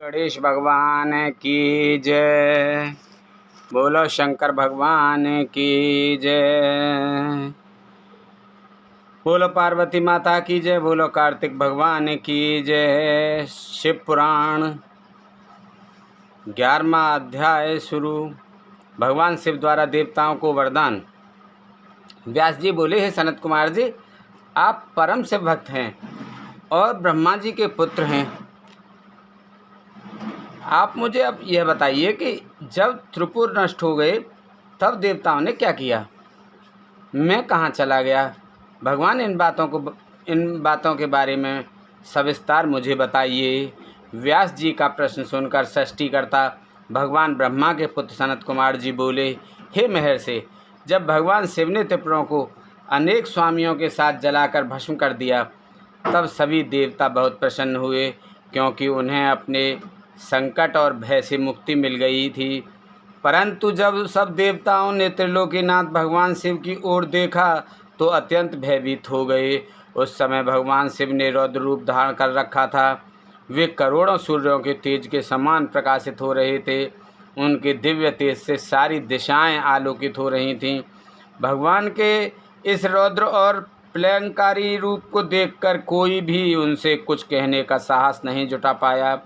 गणेश भगवान की जय। बोलो शंकर भगवान की जय। बोलो पार्वती माता की जय। बोलो कार्तिक भगवान की जय। शिव पुराण 11वां अध्याय शुरू। भगवान शिव द्वारा देवताओं को वरदान। व्यास जी बोले, हे सनत कुमार जी, आप परम शिव भक्त हैं और ब्रह्मा जी के पुत्र हैं। आप मुझे अब यह बताइए कि जब त्रिपुर नष्ट हो गए तब देवताओं ने क्या किया, मैं कहाँ चला गया? भगवान इन बातों के बारे में सविस्तार मुझे बताइए। व्यास जी का प्रश्न सुनकर सृष्टिकर्ता भगवान ब्रह्मा के पुत्र सनत कुमार जी बोले, हे महर्षि, जब भगवान शिव ने त्रिपुरों को अनेक स्वामियों के साथ जलाकर भस्म कर दिया तब सभी देवता बहुत प्रसन्न हुए, क्योंकि उन्हें अपने संकट और भय से मुक्ति मिल गई थी। परंतु जब सब देवताओं ने त्रिलोकीनाथ भगवान शिव की ओर देखा तो अत्यंत भयभीत हो गए। उस समय भगवान शिव ने रौद्र रूप धारण कर रखा था। वे करोड़ों सूर्यों के तेज के समान प्रकाशित हो रहे थे। उनके दिव्य तेज से सारी दिशाएं आलोकित हो रही थीं। भगवान के इस रौद्र और प्रलयंकारी रूप को देखकर कोई भी उनसे कुछ कहने का साहस नहीं जुटा पाया।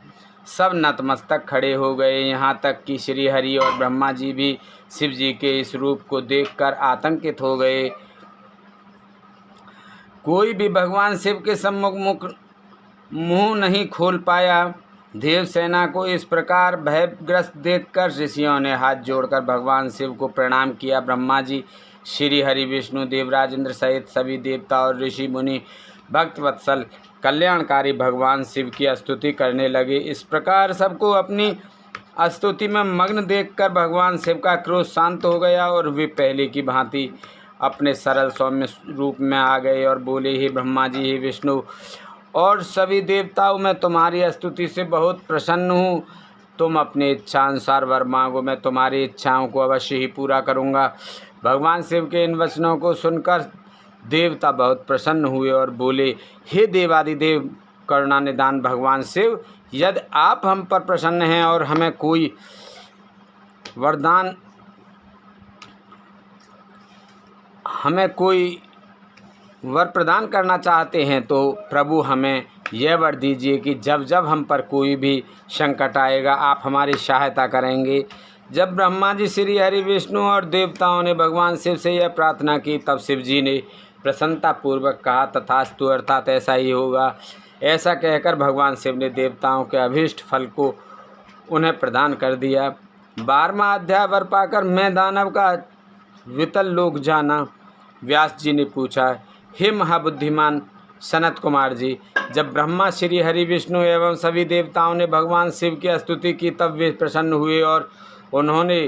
सब नतमस्तक खड़े हो गए। यहाँ तक कि श्री हरि और ब्रह्मा जी भी शिव जी के इस रूप को देखकर आतंकित हो गए। कोई भी भगवान शिव के सम्मुख मुंह नहीं खोल पाया। देवसेना को इस प्रकार भयग्रस्त देखकर ऋषियों ने हाथ जोड़कर भगवान शिव को प्रणाम किया। ब्रह्मा जी, श्री हरि, विष्णु, देवराज इंद्र सहित सभी देवता और ऋषि मुनि भक्त वत्सल कल्याणकारी भगवान शिव की स्तुति करने लगे। इस प्रकार सबको अपनी स्तुति में मग्न देखकर भगवान शिव का क्रोध शांत हो गया और वे पहले की भांति अपने सरल सौम्य रूप में आ गए और बोले, हे ब्रह्मा जी, हे विष्णु और सभी देवताओं, मैं तुम्हारी स्तुति से बहुत प्रसन्न हूँ। तुम अपनी इच्छा अनुसार वर मांगो, मैं तुम्हारी इच्छाओं को अवश्य ही पूरा करूँगा। भगवान शिव के इन वचनों को सुनकर देवता बहुत प्रसन्न हुए और बोले, हे देवादिदेव करुणा निदान भगवान शिव, यदि आप हम पर प्रसन्न हैं और हमें कोई वर प्रदान करना चाहते हैं तो प्रभु हमें यह वर दीजिए कि जब जब हम पर कोई भी संकट आएगा आप हमारी सहायता करेंगे। जब ब्रह्मा जी, श्री हरि, विष्णु और देवताओं ने भगवान शिव से यह प्रार्थना की तब शिव जी ने प्रसन्नतापूर्वक कहा, तथास्तु, अर्थात ऐसा ही होगा। ऐसा कहकर भगवान शिव ने देवताओं के अभीष्ट फल को उन्हें प्रदान कर दिया। 12वां अध्याय वर पाकर मैं दानव का वितल लोक जाना। व्यास जी ने पूछा, हे महाबुद्धिमान सनत कुमार जी, जब ब्रह्मा, श्री हरि, विष्णु एवं सभी देवताओं ने भगवान शिव की स्तुति की तब वे प्रसन्न हुए और उन्होंने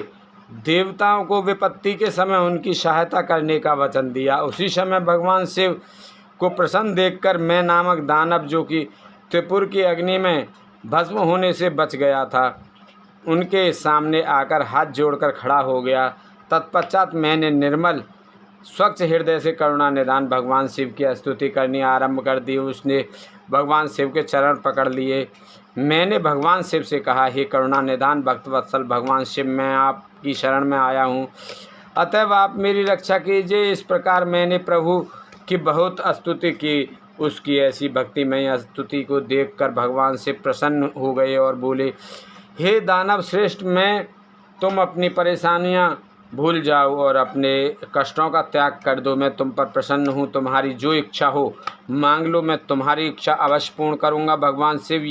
देवताओं को विपत्ति के समय उनकी सहायता करने का वचन दिया। उसी समय भगवान शिव को प्रसन्न देखकर मैं नामक दानव, जो कि त्रिपुर की अग्नि में भस्म होने से बच गया था, उनके सामने आकर हाथ जोड़कर खड़ा हो गया। तत्पश्चात मैंने निर्मल स्वच्छ हृदय से करुणा निदान भगवान शिव की स्तुति करनी आरंभ कर दी। उसने भगवान शिव के चरण पकड़ लिए। मैंने भगवान शिव से कहा, हे करुणा निदान भक्त वत्सल भगवान शिव, मैं आपकी शरण में आया हूँ, अतएव आप मेरी रक्षा कीजिए। इस प्रकार मैंने प्रभु की बहुत स्तुति की। उसकी ऐसी भक्तिमय स्तुति को देखकर भगवान शिव प्रसन्न हो गए और बोले, हे दानव श्रेष्ठ, मैं तुम अपनी परेशानियाँ भूल जाओ और अपने कष्टों का त्याग कर दो। मैं तुम पर प्रसन्न हूँ। तुम्हारी जो इच्छा हो मांग लो, मैं तुम्हारी इच्छा अवश्य पूर्ण करूँगा। भगवान शिव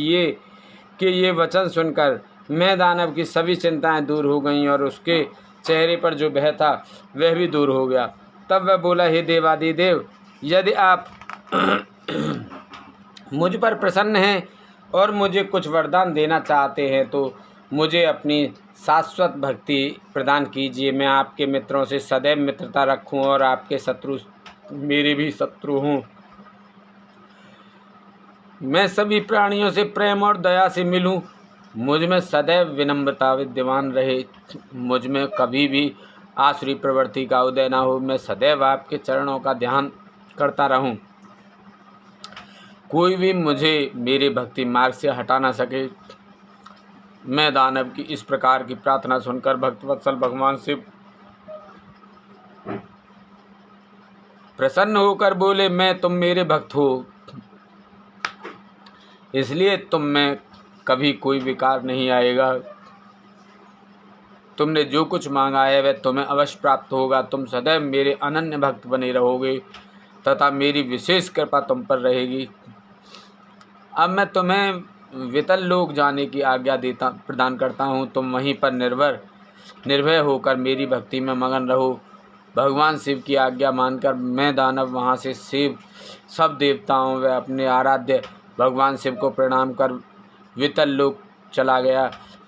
ये वचन सुनकर मैं दानव की सभी चिंताएं दूर हो गईं और उसके चेहरे पर जो भय था वह भी दूर हो गया। तब वह बोला, हे देवादिदेव, यदि आप मुझ पर प्रसन्न हैं और मुझे कुछ वरदान देना चाहते हैं तो मुझे अपनी शाश्वत भक्ति प्रदान कीजिए। मैं आपके मित्रों से सदैव मित्रता रखूं और आपके शत्रु मेरे भी शत्रु हों। मैं सभी प्राणियों से प्रेम और दया से मिलूं। मुझ में सदैव विनम्रता विद्यमान रहे। मुझ में कभी भी आसुरी प्रवृत्ति का उदय न हो। मैं सदैव आपके चरणों का ध्यान करता रहूं। कोई भी मुझे मेरे भक्ति मार्ग से हटा ना सके। मैं दानव की इस प्रकार की प्रार्थना सुनकर भक्तवत्सल भगवान शिव प्रसन्न होकर बोले, मैं तुम मेरे भक्त हो, इसलिए तुम में कभी कोई विकार नहीं आएगा। तुमने जो कुछ मांगा है वह तुम्हें अवश्य प्राप्त होगा। तुम सदैव मेरे अनन्य भक्त बने रहोगे तथा मेरी विशेष कृपा तुम पर रहेगी। अब मैं तुम्हें वितल लोक जाने की आज्ञा प्रदान करता हूँ। तुम वहीं पर निर्भय होकर मेरी भक्ति में मगन रहो। भगवान शिव की आज्ञा मानकर मैं दानव वहाँ से सब देवताओं व अपने आराध्य भगवान शिव को प्रणाम कर वितल लोक चला गया।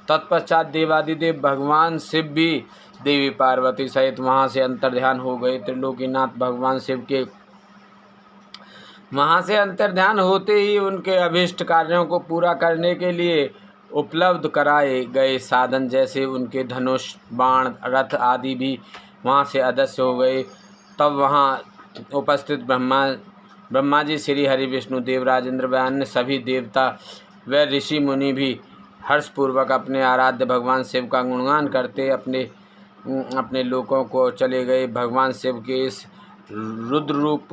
तत्पश्चात देवादिदेव भगवान शिव भी देवी पार्वती सहित वहाँ से अंतर्ध्यान हो गए। त्रिलोकीनाथ भगवान शिव के वहाँ से अंतर्ध्यान होते ही उनके अभीष्ट कार्यों को पूरा करने के लिए उपलब्ध कराए गए साधन जैसे उनके धनुष, बाण, रथ आदि भी वहाँ से अदृश्य हो गए। तब वहाँ उपस्थित ब्रह्मा जी, श्री हरि विष्णु, देवराज इंद्र व अन्य सभी देवता व ऋषि मुनि भी हर्षपूर्वक अपने आराध्य भगवान शिव का गुणगान करते अपने लोकों को चले गए। भगवान शिव के इस रुद्र रूप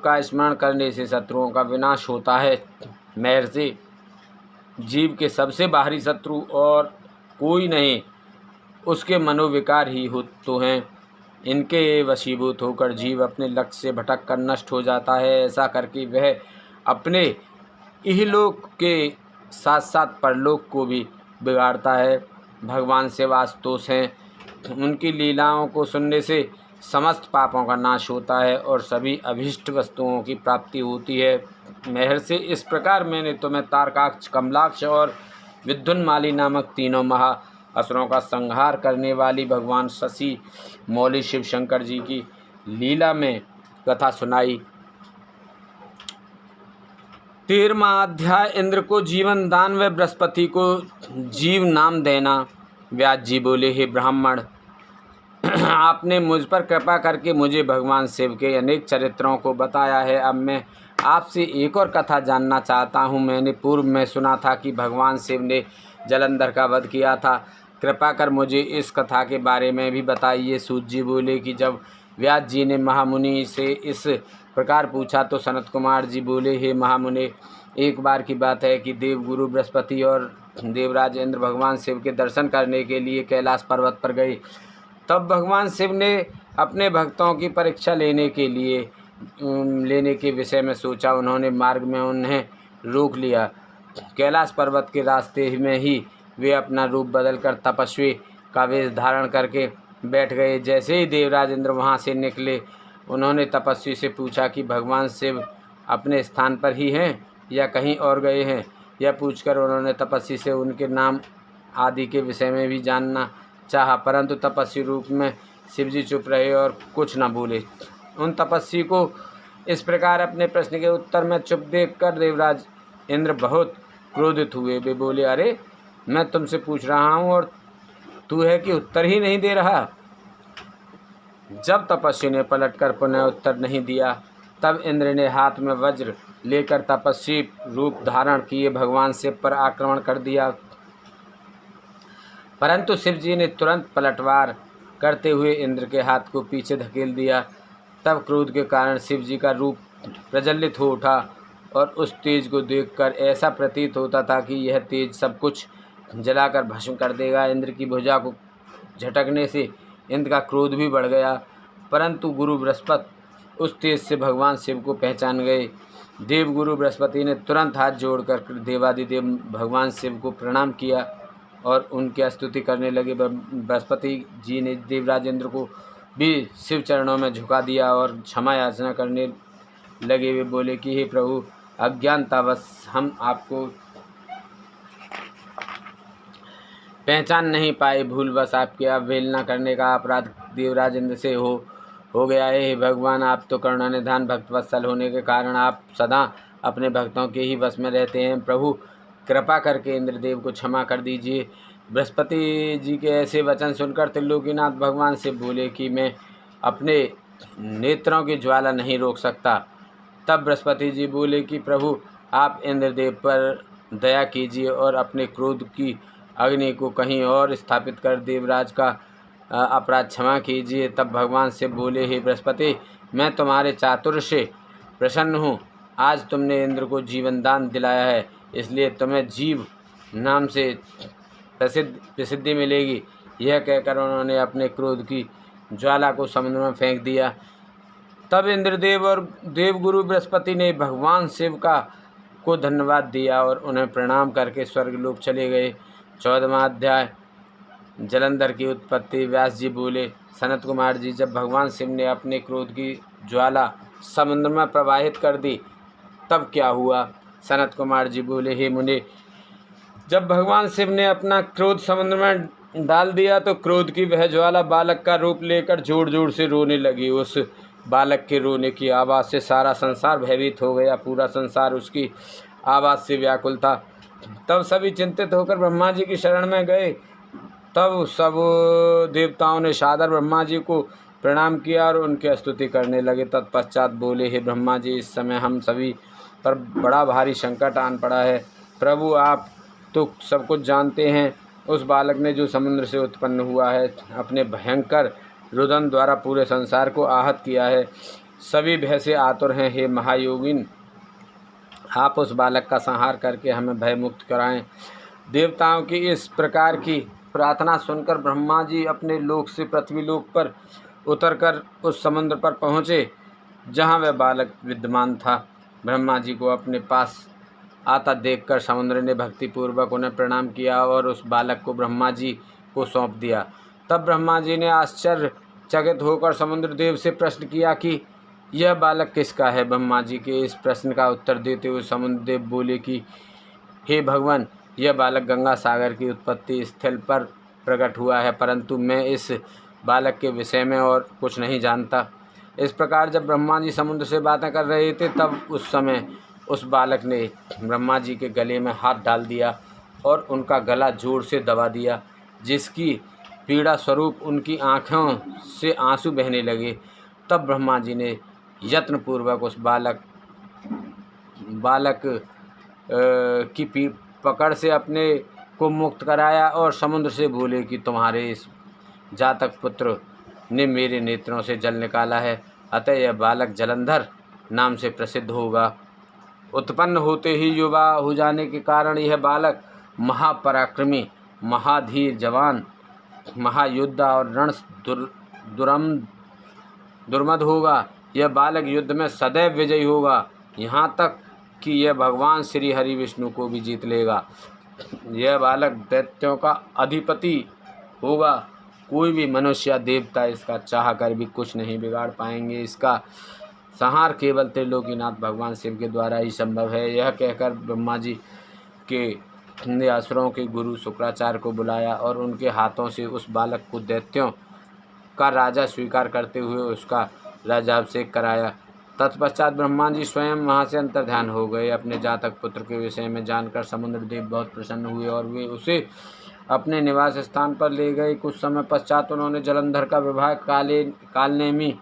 का स्मरण करने से शत्रुओं का विनाश होता है। महर्षि जीव के सबसे बाहरी शत्रु और कोई नहीं, उसके मनोविकार ही तो हैं। इनके वशीभूत होकर जीव अपने लक्ष्य से भटक कर नष्ट हो जाता है। ऐसा करके वह अपने इहलोक के साथ साथ परलोक को भी बिगाड़ता है। भगवान शिव आशुतोष हैं। उनकी लीलाओं को सुनने से समस्त पापों का नाश होता है और सभी अभीष्ट वस्तुओं की प्राप्ति होती है। महर्षि, इस प्रकार मैंने तुम्हें तारकाक्ष, कमलाक्ष और विद्युन्माली नामक तीनों महा असुरों का संहार करने वाली भगवान शशि मौली शिव शंकर जी की लीला में कथा सुनाई। 13वां अध्याय, इंद्र को जीवन दान व बृहस्पति को जीव नाम देना। व्यास जी बोले, हे ब्राह्मण, आपने मुझ पर कृपा करके मुझे भगवान शिव के अनेक चरित्रों को बताया है। अब मैं आपसे एक और कथा जानना चाहता हूँ। मैंने पूर्व में सुना था कि भगवान शिव ने जलंधर का वध किया था। कृपा कर मुझे इस कथा के बारे में भी बताइए। सूत जी बोले कि जब व्यास जी ने महामुनि से इस प्रकार पूछा तो सनत कुमार जी बोले, हे महामुनि, एक बार की बात है कि देवगुरु बृहस्पति और देवराज इंद्र भगवान शिव के दर्शन करने के लिए कैलाश पर्वत पर गए। तब भगवान शिव ने अपने भक्तों की परीक्षा लेने के विषय में सोचा। उन्होंने मार्ग में उन्हें रोक लिया। कैलाश पर्वत के रास्ते में ही वे अपना रूप बदलकर तपस्वी का वेश धारण करके बैठ गए। जैसे ही देवराज इंद्र वहाँ से निकले, उन्होंने तपस्वी से पूछा कि भगवान शिव अपने स्थान पर ही हैं या कहीं और गए हैं। यह पूछकर उन्होंने तपस्वी से उनके नाम आदि के विषय में भी जानना चाहा, परंतु तपस्वी रूप में शिवजी चुप रहे और कुछ न बोले। उन तपस्वी को इस प्रकार अपने प्रश्न के उत्तर में चुप देखकर देवराज इंद्र बहुत क्रोधित हुए। वे बोले, अरे, मैं तुमसे पूछ रहा हूँ और तू है कि उत्तर ही नहीं दे रहा। जब तपस्वी ने पलटकर पुनः उत्तर नहीं दिया, तब इंद्र ने हाथ में वज्र लेकर तपस्वी रूप धारण किए भगवान शिव पर आक्रमण कर दिया। परंतु शिवजी ने तुरंत पलटवार करते हुए इंद्र के हाथ को पीछे धकेल दिया। तब क्रोध के कारण शिवजी का रूप प्रज्वलित हो उठा और उस तेज को देखकर ऐसा प्रतीत होता था कि यह तेज सब कुछ जलाकर भस्म कर देगा। इंद्र की भुजा को झटकने से इंद्र का क्रोध भी बढ़ गया, परंतु गुरु बृहस्पति उस तेज से भगवान शिव को पहचान गए। देवगुरु बृहस्पति ने तुरंत हाथ जोड़कर देवादिदेव भगवान शिव को प्रणाम किया और उनकी स्तुति करने लगे। बृहस्पति जी ने देवराज इंद्र को भी शिव चरणों में झुका दिया और क्षमा याचना करने लगे। वे बोले कि हे प्रभु, अज्ञानतावश हम आपको पहचान नहीं पाए। भूलवश आपकी अवहेलना करने का अपराध देवराज इंद्र से हो गया है। हे भगवान, आप तो करुणा निधान भक्तवत्सल होने के कारण आप सदा अपने भक्तों के ही वश में रहते हैं। प्रभु, कृपा करके इंद्रदेव को क्षमा कर दीजिए। बृहस्पति जी के ऐसे वचन सुनकर त्रिलोकीनाथ भगवान से बोले कि मैं अपने नेत्रों की ज्वाला नहीं रोक सकता। तब बृहस्पति जी बोले कि प्रभु, आप इंद्रदेव पर दया कीजिए और अपने क्रोध की अग्नि को कहीं और स्थापित कर देवराज का अपराध क्षमा कीजिए। तब भगवान शिव बोले, हे बृहस्पति, मैं तुम्हारे चातुर्य से प्रसन्न हूँ। आज तुमने इंद्र को जीवन दान दिलाया है, इसलिए तुम्हें जीव नाम से प्रसिद्धि मिलेगी। यह कहकर उन्होंने अपने क्रोध की ज्वाला को समुद्र में फेंक दिया। तब इंद्रदेव और देवगुरु बृहस्पति ने भगवान शिव को धन्यवाद दिया और उन्हें प्रणाम करके स्वर्गलोक चले गए। 14वां अध्याय जलंधर की उत्पत्ति। व्यास जी बोले, सनत कुमार जी, जब भगवान शिव ने अपने क्रोध की ज्वाला समुद्र में प्रवाहित कर दी तब क्या हुआ? सनत कुमार जी बोले, हे मुनि, जब भगवान शिव ने अपना क्रोध समुद्र में डाल दिया तो क्रोध की वह ज्वाला बालक का रूप लेकर जोर जोर से रोने लगी। उस बालक के रोने की आवाज़ से सारा संसार भयभीत हो गया। पूरा संसार उसकी आवाज़ से व्याकुल था। तब सभी चिंतित होकर ब्रह्मा जी की शरण में गए। तब सब देवताओं ने सादर ब्रह्मा जी को प्रणाम किया और उनकी स्तुति करने लगे। तत्पश्चात बोले, हे ब्रह्मा जी, इस समय हम सभी पर बड़ा भारी संकट आन पड़ा है। प्रभु, आप तो सब कुछ जानते हैं। उस बालक ने जो समुद्र से उत्पन्न हुआ है, अपने भयंकर रुदन द्वारा पूरे संसार को आहत किया है। सभी भय से आतुर हैं। हे महायोगिन, आप उस बालक का संहार करके हमें भय मुक्त कराएं। देवताओं की इस प्रकार की प्रार्थना सुनकर ब्रह्मा जी अपने लोक से पृथ्वीलोक पर उतरकर उस समुद्र पर पहुँचे जहाँ वह बालक विद्यमान था। ब्रह्मा जी को अपने पास आता देखकर समुद्र ने भक्तिपूर्वक उन्हें प्रणाम किया और उस बालक को ब्रह्मा जी को सौंप दिया। तब ब्रह्मा जी ने आश्चर्यचकित होकर समुद्र देव से प्रश्न किया कि यह बालक किसका है? ब्रह्मा जी के इस प्रश्न का उत्तर देते हुए समुद्र देव बोले कि हे भगवान, यह बालक गंगा सागर की उत्पत्ति स्थल पर प्रकट हुआ है, परंतु मैं इस बालक के विषय में और कुछ नहीं जानता। इस प्रकार जब ब्रह्मा जी समुद्र से बातें कर रहे थे तब उस समय उस बालक ने ब्रह्मा जी के गले में हाथ डाल दिया और उनका गला जोर से दबा दिया, जिसकी पीड़ा स्वरूप उनकी आँखों से आंसू बहने लगे। तब ब्रह्मा जी ने यत्नपूर्वक उस बालक की पकड़ से अपने को मुक्त कराया और समुद्र से बोले कि तुम्हारे इस जातक पुत्र ने मेरे नेत्रों से जल निकाला है, अतः यह बालक जलंधर नाम से प्रसिद्ध होगा। उत्पन्न होते ही युवा हो जाने के कारण यह बालक महापराक्रमी, महाधीर जवान, महायोद्धा और रण दुर्मद होगा। यह बालक युद्ध में सदैव विजयी होगा, यहाँ तक कि यह भगवान श्री हरि विष्णु को भी जीत लेगा। यह बालक दैत्यों का अधिपति होगा। कोई भी मनुष्य या देवता इसका चाह कर भी कुछ नहीं बिगाड़ पाएंगे। इसका संहार केवल त्रिलोकीनाथ भगवान शिव के द्वारा ही संभव है। यह कहकर ब्रह्मा जी ने असुरों के गुरु शुक्राचार्य को बुलाया और उनके हाथों से उस बालक को दैत्यों का राजा स्वीकार करते हुए उसका राज्याभिषेक कराया। तत्पश्चात ब्रह्मा जी स्वयं वहाँ से अंतर्ध्यान हो गए। अपने जातक पुत्र के विषय में जानकर समुद्र देव बहुत प्रसन्न हुए और वे उसे अपने निवास स्थान पर ले गए। कुछ समय पश्चात उन्होंने जलंधर का विवाह कालनेमी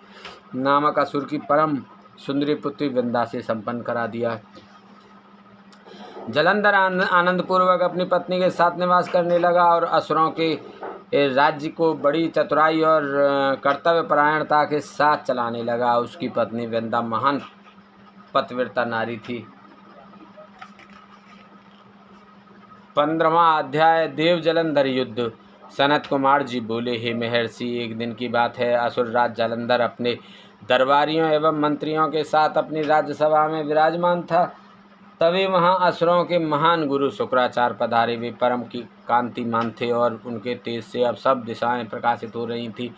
नामक असुर की परम सुंदरी पुत्री वृंदा से संपन्न करा दिया। जलंधर आनंदपूर्वक अपनी पत्नी के साथ निवास करने लगा और असुरों के राज्य को बड़ी चतुराई और कर्तव्य परायणता के साथ चलाने लगा। उसकी पत्नी वृंदा महान पतिव्रता नारी थी। 15वां अध्याय देव जलंधर युद्ध। सनत कुमार जी बोले, हे महर्षि, एक दिन की बात है, असुर राज जलंधर अपने दरबारियों एवं मंत्रियों के साथ अपनी राज्यसभा में विराजमान था। तभी वहाँ असुरों के महान गुरु शुक्राचार्य पधारे। वे परम की कांतिमान थे और उनके तेज से अब सब दिशाएं प्रकाशित हो रही थी।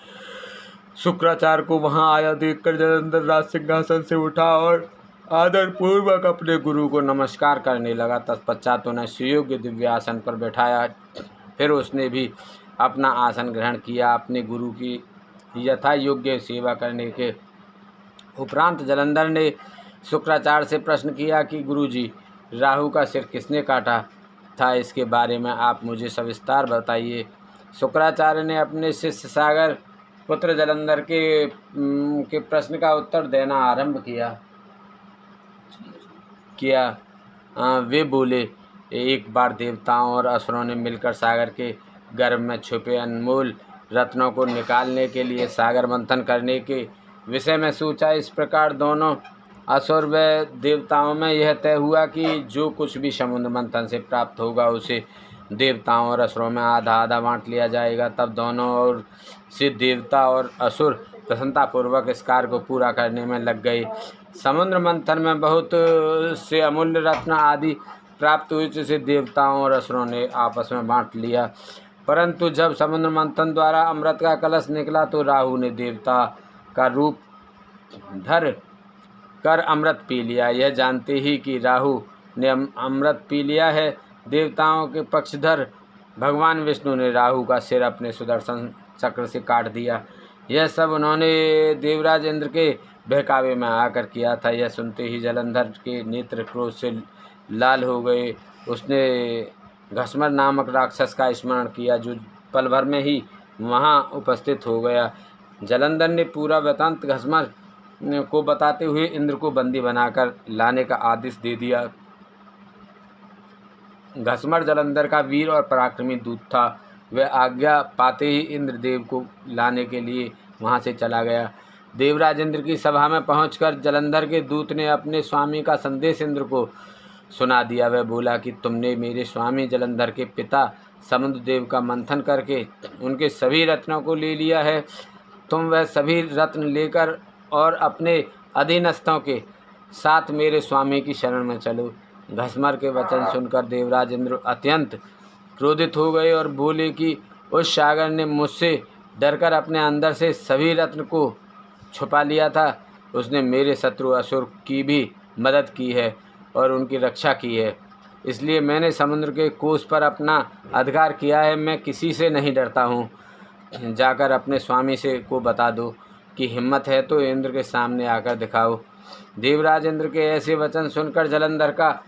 शुक्राचार्य को वहाँ आया देखकर जलंधर राज सिंहासन से उठा और आदर पूर्वक अपने गुरु को नमस्कार करने लगा। तत्पश्चात उन्हें सुयोग्य दिव्य आसन पर बैठाया। फिर उसने भी अपना आसन ग्रहण किया। अपने गुरु की यथा योग्य सेवा करने के उपरांत जलंधर ने शुक्राचार्य से प्रश्न किया कि गुरुजी, राहु का सिर किसने काटा था? इसके बारे में आप मुझे सविस्तार बताइए। शुक्राचार्य ने अपने शिष्य सागर पुत्र जलंधर के प्रश्न का उत्तर देना आरंभ किया। वे बोले, एक बार देवताओं और असुरों ने मिलकर सागर के गर्भ में छुपे अनमोल रत्नों को निकालने के लिए सागर मंथन करने के विषय में सोचा। इस प्रकार दोनों असुर व देवताओं में यह तय हुआ कि जो कुछ भी समुद्र मंथन से प्राप्त होगा उसे देवताओं और असुरों में आधा आधा बांट लिया जाएगा। तब दोनों ओर से देवता और असुर प्रसन्नतापूर्वक इस कार्य को पूरा करने में लग गए। समुद्र मंथन में बहुत से अमूल्य रत्न आदि प्राप्त हुए, जिसे देवताओं और असुरों ने आपस में बांट लिया। परंतु जब समुद्र मंथन द्वारा अमृत का कलश निकला तो राहु ने देवता का रूप धर कर अमृत पी लिया। यह जानते ही कि राहु ने अमृत पी लिया है, देवताओं के पक्षधर भगवान विष्णु ने राहु का सिर अपने सुदर्शन चक्र से काट दिया। यह सब उन्होंने देवराज इंद्र के बहकावे में आकर किया था। यह सुनते ही जलंधर के नेत्र क्रोध से लाल हो गए। उसने घसमर नामक राक्षस का स्मरण किया, जो पल भर में ही वहाँ उपस्थित हो गया। जलंधर ने पूरा वृत्तांत घसमर को बताते हुए इंद्र को बंदी बनाकर लाने का आदेश दे दिया। घसमर जलंधर का वीर और पराक्रमी दूत था। वह आज्ञा पाते ही इंद्रदेव को लाने के लिए वहां से चला गया। देवराज इंद्र की सभा में पहुंचकर जलंधर के दूत ने अपने स्वामी का संदेश इंद्र को सुना दिया। वह बोला कि तुमने मेरे स्वामी जलंधर के पिता समुद्रदेव का मंथन करके उनके सभी रत्नों को ले लिया है। तुम वह सभी रत्न लेकर और अपने अधीनस्थों के साथ मेरे स्वामी की शरण में चलो। घसमर के वचन सुनकर देवराज इंद्र अत्यंत क्रोधित हो गए और बोले कि उस सागर ने मुझसे डरकर अपने अंदर से सभी रत्न को छुपा लिया था। उसने मेरे शत्रु असुर की भी मदद की है और उनकी रक्षा की है, इसलिए मैंने समुद्र के कोष पर अपना अधिकार किया है। मैं किसी से नहीं डरता हूँ। जाकर अपने स्वामी से को बता दो कि हिम्मत है तो इंद्र के सामने आकर दिखाओ। देवराज इंद्र के ऐसे वचन सुनकर जलंधर का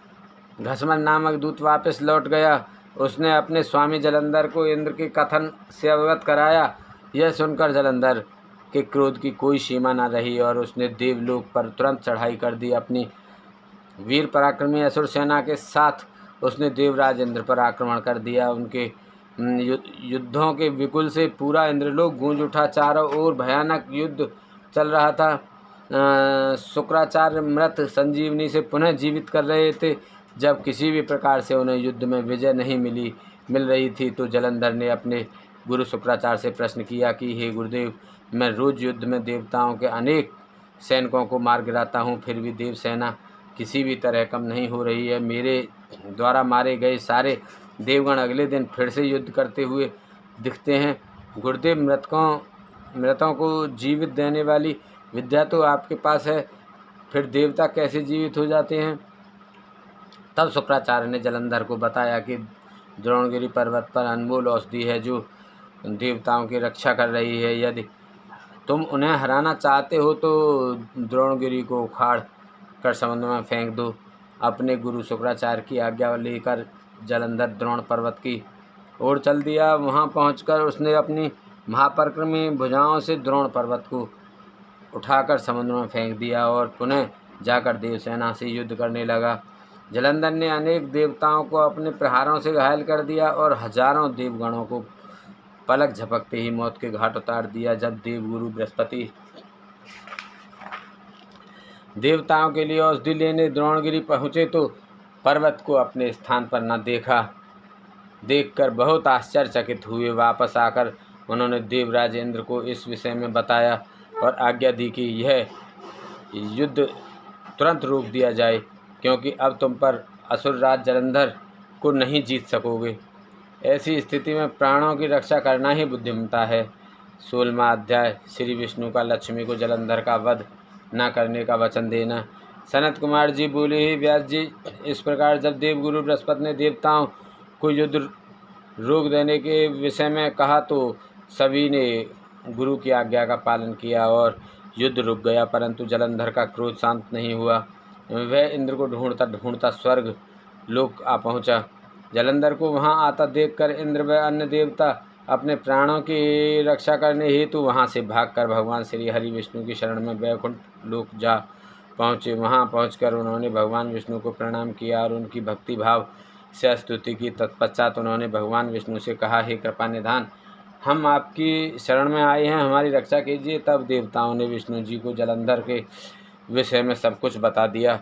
घसमर नामक दूत वापस लौट गया। उसने अपने स्वामी जलंधर को इंद्र के कथन से अवगत कराया। यह सुनकर जलंधर के क्रोध की कोई सीमा न रही और उसने देवलोक पर तुरंत चढ़ाई कर दी। अपनी वीर पराक्रमी असुर सेना के साथ उसने देवराज इंद्र पर आक्रमण कर दिया। उनके युद्धों के विकुल से पूरा इंद्रलोक गूंज उठा। चारों ओर भयानक युद्ध चल रहा था। शुक्राचार्य मृत संजीवनी से पुनः जीवित कर रहे थे। जब किसी भी प्रकार से उन्हें युद्ध में विजय नहीं मिल रही थी तो जलंधर ने अपने गुरु शुक्राचार्य से प्रश्न किया कि हे गुरुदेव, मैं रोज युद्ध में देवताओं के अनेक सैनिकों को मार गिराता हूँ, फिर भी देव सेना किसी भी तरह कम नहीं हो रही है। मेरे द्वारा मारे गए सारे देवगण अगले दिन फिर से युद्ध करते हुए दिखते हैं। गुरुदेव, मृतों को जीवित देने वाली विद्या तो आपके पास है, फिर देवता कैसे जीवित हो जाते हैं? तब शुक्राचार्य ने जलंधर को बताया कि द्रोणगिरि पर्वत पर अनमोल औषधि है जो देवताओं की रक्षा कर रही है। यदि तुम उन्हें हराना चाहते हो तो द्रोणगिरि को उखाड़ कर समुद्र में फेंक दो। अपने गुरु शुक्राचार्य की आज्ञा लेकर जलंधर द्रोण पर्वत की ओर चल दिया। वहां पहुंचकर उसने अपनी महापराक्रमी भुजाओं से द्रोण पर्वत को उठाकर समुद्र में फेंक दिया और पुनः जाकर देवसेना से युद्ध करने लगा। जलंधर ने अनेक देवताओं को अपने प्रहारों से घायल कर दिया और हजारों देवगणों को पलक झपकते ही मौत के घाट उतार दिया। जब देवगुरु बृहस्पति देवताओं के लिए औषधि लेने द्रोणगिरि पहुँचे तो पर्वत को अपने स्थान पर न देखकर बहुत आश्चर्यचकित हुए। वापस आकर उन्होंने देवराज इंद्र को इस विषय में बताया और आज्ञा दी कि यह युद्ध तुरंत रोक दिया जाए, क्योंकि अब तुम पर असुरराज जलंधर को नहीं जीत सकोगे। ऐसी स्थिति में प्राणों की रक्षा करना ही बुद्धिमत्ता है। 16वां अध्याय। श्री विष्णु का लक्ष्मी को जलंधर का वध न करने का वचन देना। सनत कुमार जी बोले, ही व्यास जी, इस प्रकार जब देवगुरु बृहस्पति ने देवताओं को युद्ध रोक देने के विषय में कहा तो सभी ने गुरु की आज्ञा का पालन किया और युद्ध रुक गया। परंतु जलंधर का क्रोध शांत नहीं हुआ। वह इंद्र को ढूंढता ढूंढता स्वर्ग लोक आ पहुंचा। जलंधर को वहां आता देखकर इंद्र व अन्य देवता अपने प्राणों की रक्षा करने हेतु वहां से भागकर भगवान श्री हरि विष्णु की शरण में वैकुंठ लोक जा पहुँचे। वहां पहुंचकर उन्होंने भगवान विष्णु को प्रणाम किया और उनकी भक्ति भाव से स्तुति की। तत्पश्चात उन्होंने भगवान विष्णु से कहा, हे कृपा निधान, हम आपकी शरण में आए हैं, हमारी रक्षा कीजिए। तब देवताओं ने विष्णु जी को जलंधर के विषय में सब कुछ बता दिया।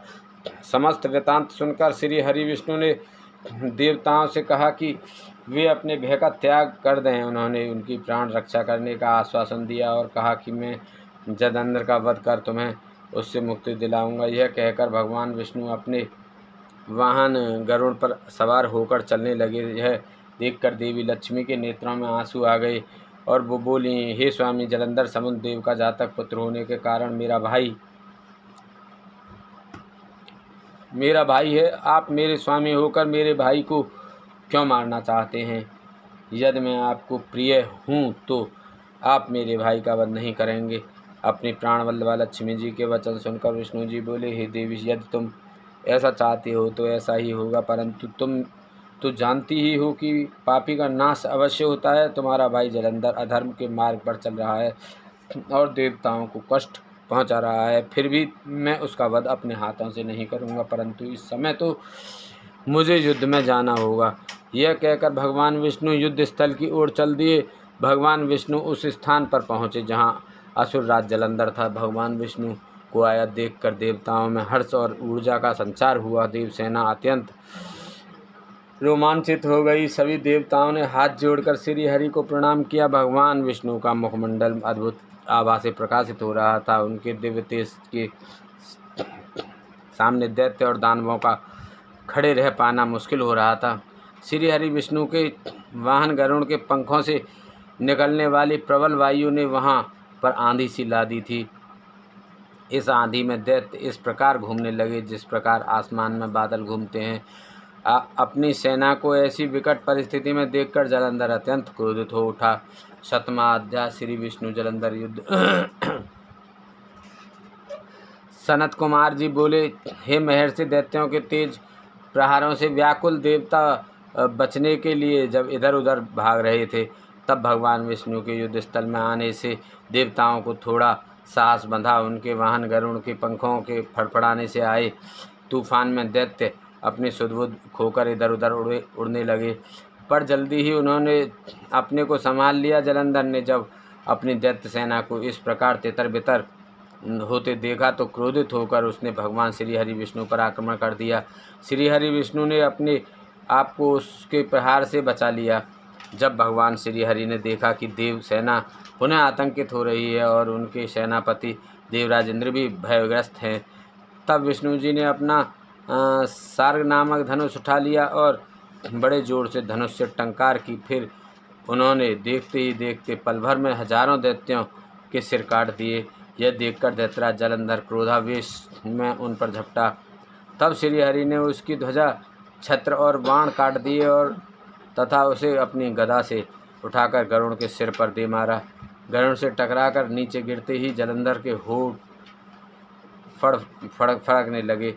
समस्त वृतांत सुनकर श्री हरि विष्णु ने देवताओं से कहा कि वे अपने भय का त्याग कर दें। उन्होंने उनकी प्राण रक्षा करने का आश्वासन दिया और कहा कि मैं जलंधर का वध कर तुम्हें उससे मुक्ति दिलाऊंगा। यह कहकर भगवान विष्णु अपने वाहन गरुड़ पर सवार होकर चलने लगे। यह देखकर देवी लक्ष्मी के नेत्रों में आंसू आ गए और वो बोली, हे स्वामी, जलंधर समुद्र देव का जातक पुत्र होने के कारण मेरा भाई है। आप मेरे स्वामी होकर मेरे भाई को क्यों मारना चाहते हैं? यदि मैं आपको प्रिय हूँ तो आप मेरे भाई का वध नहीं करेंगे। अपनी प्राणवल्लभा लक्ष्मी जी के वचन सुनकर विष्णु जी बोले, हे देवी, यदि तुम ऐसा चाहते हो तो ऐसा ही होगा, परंतु तुम तो जानती ही हो कि पापी का नाश अवश्य होता है। तुम्हारा भाई जलंधर अधर्म के मार्ग पर चल रहा है और देवताओं को कष्ट पहुंचा रहा है, फिर भी मैं उसका वध अपने हाथों से नहीं करूंगा, परंतु इस समय तो मुझे युद्ध में जाना होगा। यह कहकर भगवान विष्णु युद्ध स्थल की ओर चल दिए। भगवान विष्णु उस स्थान पर पहुँचे जहाँ असुरराज जलंधर था। भगवान विष्णु को आया देखकर देवताओं में हर्ष और ऊर्जा का संचार हुआ। देवसेना अत्यंत रोमांचित हो गई। सभी देवताओं ने हाथ जोड़कर श्री हरि को प्रणाम किया। भगवान विष्णु का मुखमंडल अद्भुत आभा से प्रकाशित हो रहा था। उनके दिव्य तेज के सामने दैत्य और दानवों का खड़े रह पाना मुश्किल हो रहा था। श्री हरि विष्णु के वाहन गरुड़ के पंखों से निकलने वाली प्रबल वायु ने वहाँ पर आंधी सी ला दी थी। इस आंधी में दैत्य इस प्रकार घूमने लगे जिस प्रकार आसमान में बादल घूमते हैं। अपनी सेना को ऐसी विकट परिस्थिति में देखकर जलंधर अत्यंत क्रोधित हो उठा। शतमा अध्याय श्री विष्णु जलंधर युद्ध। सनत कुमार जी बोले, हे महर्षि, दैत्यों के तेज प्रहारों से व्याकुल देवता बचने के लिए जब इधर उधर भाग रहे थे, तब भगवान विष्णु के युद्ध स्थल में आने से देवताओं को थोड़ा साहस बंधा। उनके वाहन गरुड़ के पंखों के फड़फड़ाने से आए तूफान में दैत्य अपनी सुध-बुध खोकर इधर उधर उड़ने लगे, पर जल्दी ही उन्होंने अपने को संभाल लिया। जलंधर ने जब अपनी दैत्य सेना को इस प्रकार तितर बितर होते देखा तो क्रोधित होकर उसने भगवान श्री हरि विष्णु पर आक्रमण कर दिया। श्री हरि विष्णु ने अपने आप को उसके प्रहार से बचा लिया। जब भगवान श्री हरि ने देखा कि देव सेना पुनः आतंकित हो रही है और उनके सेनापति देवराज इंद्र भी भयग्रस्त हैं, तब विष्णु जी ने अपना सार्ग नामक धनुष उठा लिया और बड़े जोर से धनुष से टंकार की। फिर उन्होंने देखते ही देखते पल भर में हजारों दैत्यों के सिर काट दिए। यह देखकर दैत्यराज जलंधर क्रोधावेश में उन पर झपटा। तब श्री हरि ने उसकी ध्वजा, छत्र और बाण काट दिए और तथा उसे अपनी गदा से उठाकर गरुड़ के सिर पर दे मारा। गरुड़ से टकराकर नीचे गिरते ही जलंधर के होंठ फड़कने लगे।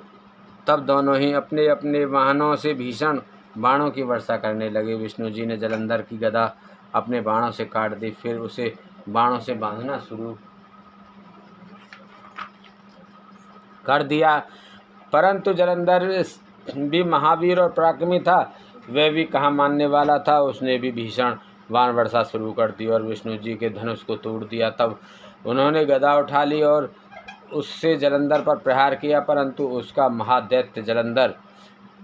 तब दोनों ही अपने अपने वाहनों से भीषण बाणों की वर्षा करने लगे। विष्णु जी ने जलंधर की गदा अपने बाणों से काट दी, फिर उसे बाणों से बांधना शुरू कर दिया, परंतु जलंधर भी महावीर और पराक्रमी था, वह भी कहाँ मानने वाला था। उसने भी भीषण बाण वर्षा शुरू कर दी और विष्णु जी के धनुष को तोड़ दिया। तब उन्होंने गदा उठा ली और उससे जलंधर पर प्रहार किया, परंतु उसका महादैत्य जलंधर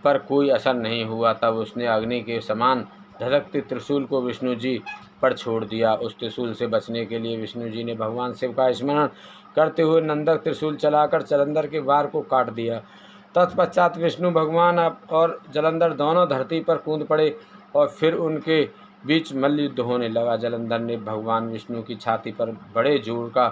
पर कोई असर नहीं हुआ। तब उसने अग्नि के समान धधकते त्रिशूल को विष्णु जी पर छोड़ दिया। उस त्रिशूल से बचने के लिए विष्णु जी ने भगवान शिव का स्मरण करते हुए नंदक त्रिशूल चलाकर जलंधर के वार को काट दिया। तत्पश्चात विष्णु भगवान और जलंधर दोनों धरती पर कूद पड़े और फिर उनके बीच मल्लयुद्ध होने लगा। जलंधर ने भगवान विष्णु की छाती पर बड़े जोर का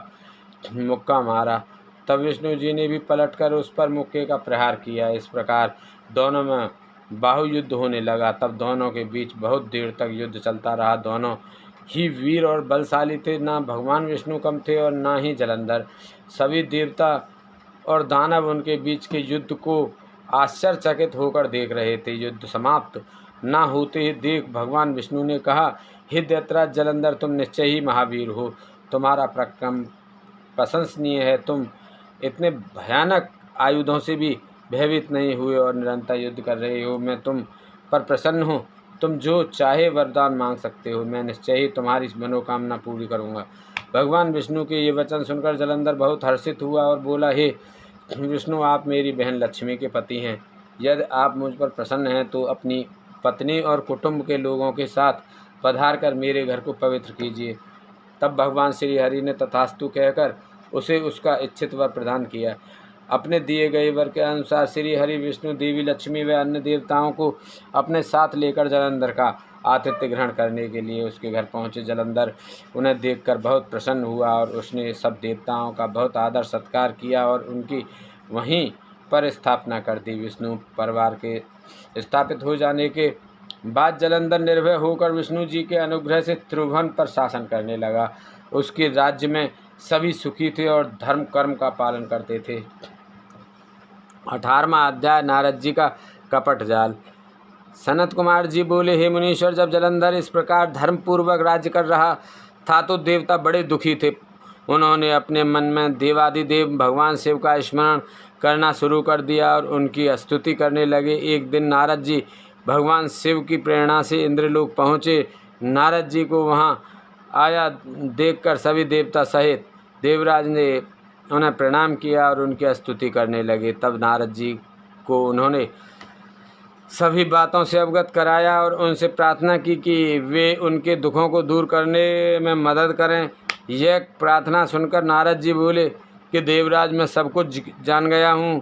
मुक्का मारा। तब विष्णु जी ने भी पलटकर उस पर मुक्के का प्रहार किया। इस प्रकार दोनों में बाहु युद्ध होने लगा। तब दोनों के बीच बहुत देर तक युद्ध चलता रहा। दोनों ही वीर और बलशाली थे, ना भगवान विष्णु कम थे और ना ही जलंधर। सभी देवता और दानव उनके बीच के युद्ध को आश्चर्यचकित होकर देख रहे थे। युद्ध समाप्त ना होते ही देख भगवान विष्णु ने कहा, हे दैत्यराज जलंधर, तुम निश्चय ही महावीर हो। तुम्हारा पराक्रम प्रशंसनीय है। तुम इतने भयानक आयुधों से भी भयभीत नहीं हुए और निरंतर युद्ध कर रहे हो। मैं तुम पर प्रसन्न हो। तुम जो चाहे वरदान मांग सकते हो, मैं निश्चय ही तुम्हारी मनोकामना पूरी करूँगा। भगवान विष्णु के ये वचन सुनकर जलंधर बहुत हर्षित हुआ और बोला, हे विष्णु, आप मेरी बहन लक्ष्मी के पति हैं। यदि आप मुझ पर प्रसन्न हैं तो अपनी पत्नी और कुटुंब के लोगों के साथ पधार कर मेरे घर को पवित्र कीजिए। तब भगवान श्री हरि ने तथास्तु कहकर उसे उसका इच्छित वर प्रदान किया। अपने दिए गए वर के अनुसार श्री हरि विष्णु, देवी लक्ष्मी व अन्य देवताओं को अपने साथ लेकर जलंधर का आतिथ्य ग्रहण करने के लिए उसके घर पहुँचे। जलंधर उन्हें देखकर बहुत प्रसन्न हुआ और उसने सब देवताओं का बहुत आदर सत्कार किया और उनकी वहीं पर स्थापना कर दी। विष्णु परिवार के स्थापित हो जाने के बाद जलंधर निर्भय होकर विष्णु जी के अनुग्रह से त्रिभुवन पर शासन करने लगा। उसके राज्य में सभी सुखी थे और धर्म कर्म का पालन करते थे। 18वां अध्याय, नारद जी का कपट जाल। सनत कुमार जी बोले, हे मुनीश्वर, जब जलंधर इस प्रकार धर्मपूर्वक राज्य कर रहा था तो देवता बड़े दुखी थे। उन्होंने अपने मन में देवादिदेव भगवान शिव का स्मरण करना शुरू कर दिया और उनकी स्तुति करने लगे। एक दिन नारद जी भगवान शिव की प्रेरणा से इंद्रलोक पहुँचे। नारद जी को वहाँ आया देखकर सभी देवता सहित देवराज ने उन्हें प्रणाम किया और उनकी स्तुति करने लगे। तब नारद जी को उन्होंने सभी बातों से अवगत कराया और उनसे प्रार्थना की कि वे उनके दुखों को दूर करने में मदद करें। यह प्रार्थना सुनकर नारद जी बोले कि देवराज, मैं सब कुछ जान गया हूँ।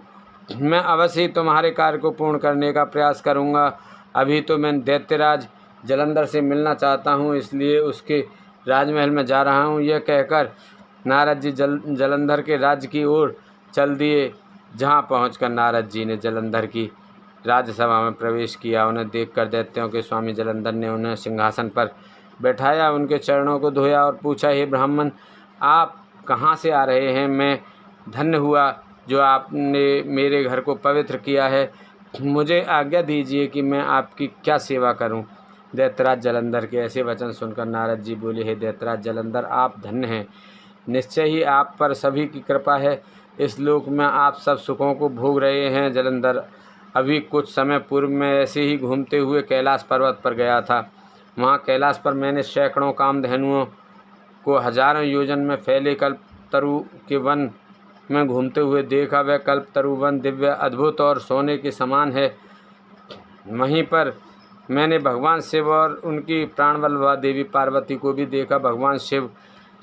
मैं अवश्य ही तुम्हारे कार्य को पूर्ण करने का प्रयास करूँगा। अभी तो मैं दैत्यराज जलंधर से मिलना चाहता हूँ, इसलिए उसके राजमहल में जा रहा हूँ। यह कहकर नारद जी जलंधर के राज्य की ओर चल दिए। जहाँ पहुँचकर नारद जी ने जलंधर की राज्यसभा में प्रवेश किया। उन्हें देखकर दैत्यों के स्वामी जलंधर ने उन्हें सिंहासन पर बैठाया, उनके चरणों को धोया और पूछा, हे ब्राह्मण, आप कहाँ से आ रहे हैं? मैं धन्य हुआ जो आपने मेरे घर को पवित्र किया है। मुझे आज्ञा दीजिए कि मैं आपकी क्या सेवा करूं? दैत्यराज जलंधर के ऐसे वचन सुनकर नारद जी बोले, हे दैत्यराज जलंधर, आप धन्य हैं। निश्चय ही आप पर सभी की कृपा है। इस लोक में आप सब सुखों को भोग रहे हैं। जलंधर अभी कुछ समय पूर्व में ऐसे ही घूमते हुए कैलाश पर्वत पर गया था। वहाँ कैलाश पर मैंने सैकड़ों कामधेनुओं को हजारों योजन में फैले कल्पतरु के वन में घूमते हुए देखा। वह कल्पतरु वन दिव्य, अद्भुत और सोने के समान है। वहीं पर मैंने भगवान शिव और उनकी प्राणवल्लभा देवी पार्वती को भी देखा। भगवान शिव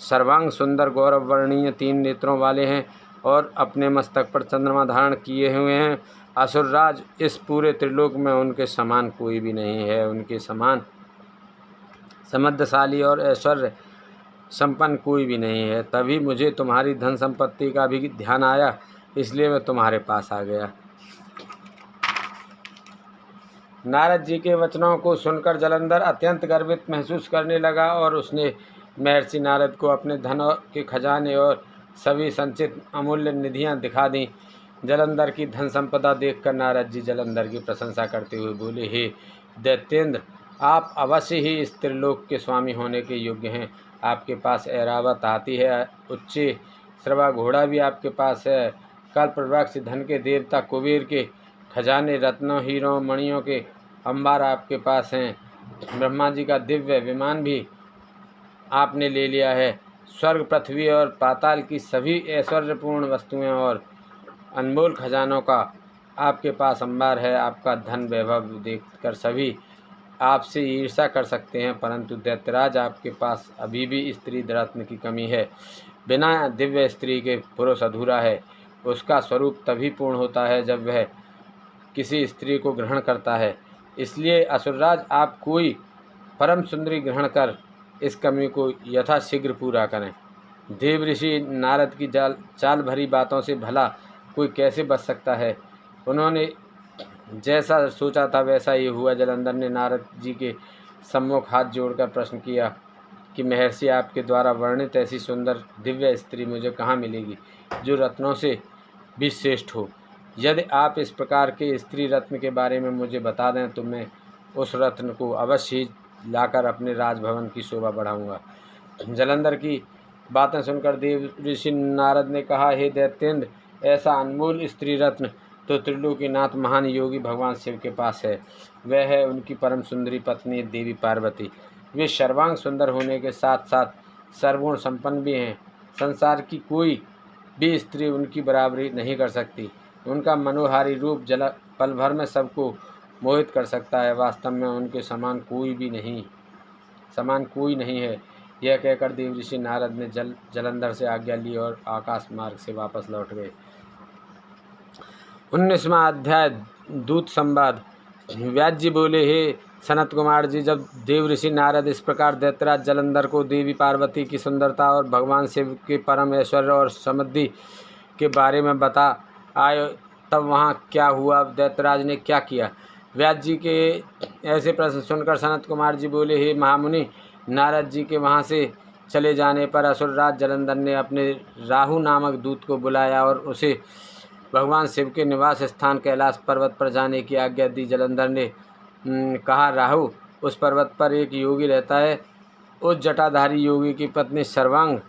सर्वांग सुंदर, गौरव वर्णीय 3 नेत्रों वाले हैं और अपने मस्तक पर चंद्रमा धारण किए हुए हैं। असुरराज, इस पूरे त्रिलोक में उनके समान कोई भी नहीं है। उनके समान समृद्धशाली और ऐश्वर्य संपन्न कोई भी नहीं है। तभी मुझे तुम्हारी धन संपत्ति का भी ध्यान आया, इसलिए मैं तुम्हारे पास आ गया। नारद जी के वचनों को सुनकर जलंधर अत्यंत गर्वित महसूस करने लगा और उसने महर्षि नारद को अपने धन के खजाने और सभी संचित अमूल्य निधियां दिखा दी। जलंधर की धन संपदा देखकर नारद जी जलंधर की प्रशंसा करते हुए बोले, हे दैत्येंद्र, आप अवश्य ही इस त्रिलोक के स्वामी होने के योग्य हैं। आपके पास ऐरावत हाथी है, उच्च श्रवा घोड़ा भी आपके पास है। कल्पवृक्ष, धन के देवता कुबेर के खजाने, रत्नों हीरों मणियों के अंबार आपके पास हैं। ब्रह्मा जी का दिव्य विमान भी आपने ले लिया है। स्वर्ग, पृथ्वी और पाताल की सभी ऐश्वर्यपूर्ण वस्तुएं और अनमोल खजानों का आपके पास अंबार है। आपका धन वैभव देखकर सभी आपसे ईर्ष्या कर सकते हैं, परंतु दैत्यराज, आपके पास अभी भी स्त्री रत्न की कमी है। बिना दिव्य स्त्री के पुरुष अधूरा है। उसका स्वरूप तभी पूर्ण होता है जब वह किसी स्त्री को ग्रहण करता है। इसलिए असुरराज, आप कोई परम सुंदरी ग्रहण कर इस कमी को यथाशीघ्र पूरा करें। देव ऋषि नारद की चाल भरी बातों से भला कोई कैसे बच सकता है? उन्होंने जैसा सोचा था वैसा ही हुआ। जलंधर ने नारद जी के सम्मुख हाथ जोड़कर प्रश्न किया कि महर्षि, आपके द्वारा वर्णित ऐसी सुंदर दिव्य स्त्री मुझे कहाँ मिलेगी जो रत्नों से भी श्रेष्ठ हो? यदि आप इस प्रकार के स्त्री रत्न के बारे में मुझे बता दें तो मैं उस रत्न को अवश्य ही लाकर अपने राजभवन की शोभा बढ़ाऊंगा। जलंधर की बातें सुनकर देव ऋषि नारद ने कहा, हे दैत्येंद्र, ऐसा अनमोल स्त्री रत्न तो त्रिलोकीनाथ महान योगी भगवान शिव के पास है। वह है उनकी परम सुंदरी पत्नी देवी पार्वती। वे सर्वांग सुंदर होने के साथ साथ सर्वगुण संपन्न भी हैं। संसार की कोई भी स्त्री उनकी बराबरी नहीं कर सकती। उनका मनोहारी रूप पल भर में सबको मोहित कर सकता है। वास्तव में उनके समान कोई नहीं है। यह कहकर देवऋषि नारद ने जलंधर से आज्ञा ली और आकाश मार्ग से वापस लौट गए। 19वां अध्याय दूत संवाद। व्यास जी बोले, हे सनत कुमार जी, जब देवऋषि नारद इस प्रकार दैत्यराज जलंधर को देवी पार्वती की सुंदरता और भगवान शिव के परम ऐश्वर्य और समृद्धि के बारे में बता आए, तब वहाँ क्या हुआ, दैत्यराज ने क्या किया? व्यास जी के ऐसे प्रश्न सुनकर सनत कुमार जी बोले, हे महामुनि, नारद जी के वहाँ से चले जाने पर असुरराज जलंधर ने अपने राहु नामक दूत को बुलाया और उसे भगवान शिव के निवास स्थान कैलाश पर्वत पर जाने की आज्ञा दी। जलंधर ने कहा, राहु, उस पर्वत पर एक योगी रहता है। उस जटाधारी योगी की पत्नी सर्वांग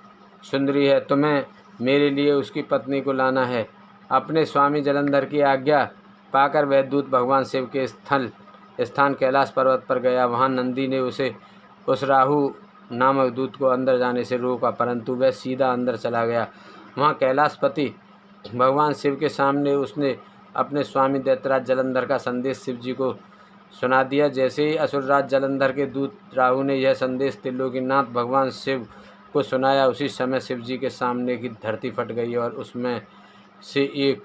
सुंदरी है। तुम्हें मेरे लिए उसकी पत्नी को लाना है। अपने स्वामी जलंधर की आज्ञा पाकर वह दूत भगवान शिव के स्थान कैलाश पर्वत पर गया। वहाँ नंदी ने उस राहु नामक दूत को अंदर जाने से रोका, परंतु वह सीधा अंदर चला गया। वहाँ कैलाशपति भगवान शिव के सामने उसने अपने स्वामी दैत्यराज जलंधर का संदेश शिव जी को सुना दिया। जैसे ही असुरराज जलंधर के दूत राहु ने यह संदेश त्रिलोकीनाथ भगवान शिव को सुनाया, उसी समय शिव जी के सामने की धरती फट गई और उसमें से एक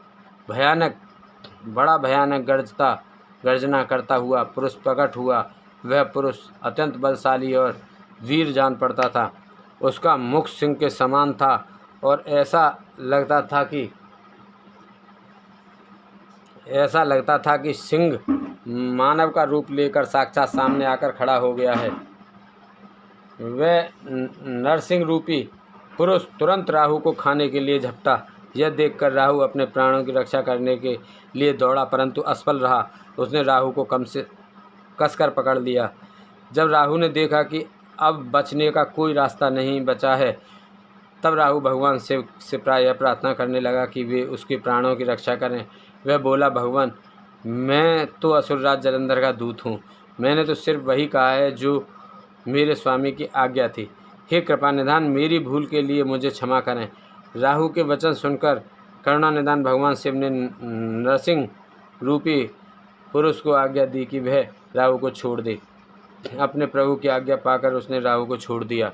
बड़ा भयानक गर्जना करता हुआ पुरुष प्रकट हुआ। वह पुरुष अत्यंत बलशाली और वीर जान पड़ता था। उसका मुख सिंह के समान था और ऐसा लगता था कि सिंह मानव का रूप लेकर साक्षात सामने आकर खड़ा हो गया है। वह नरसिंह रूपी पुरुष तुरंत राहु को खाने के लिए झपटा। यह देखकर राहु अपने प्राणों की रक्षा करने के लिए दौड़ा, परंतु असफल रहा। उसने राहु को कसकर पकड़ लिया। जब राहु ने देखा कि अब बचने का कोई रास्ता नहीं बचा है, तब राहु भगवान शिव से प्रार्थना करने लगा कि वे उसके प्राणों की रक्षा करें। वह बोला, भगवान, मैं तो असुरराज जलंधर का दूत हूँ। मैंने तो सिर्फ वही कहा है जो मेरे स्वामी की आज्ञा थी। हे कृपा निधान, मेरी भूल के लिए मुझे क्षमा करें। राहु के वचन सुनकर करुणा निधान भगवान शिव ने नरसिंह रूपी पुरुष को आज्ञा दी कि वह राहु को छोड़ दे। अपने प्रभु की आज्ञा पाकर उसने राहु को छोड़ दिया।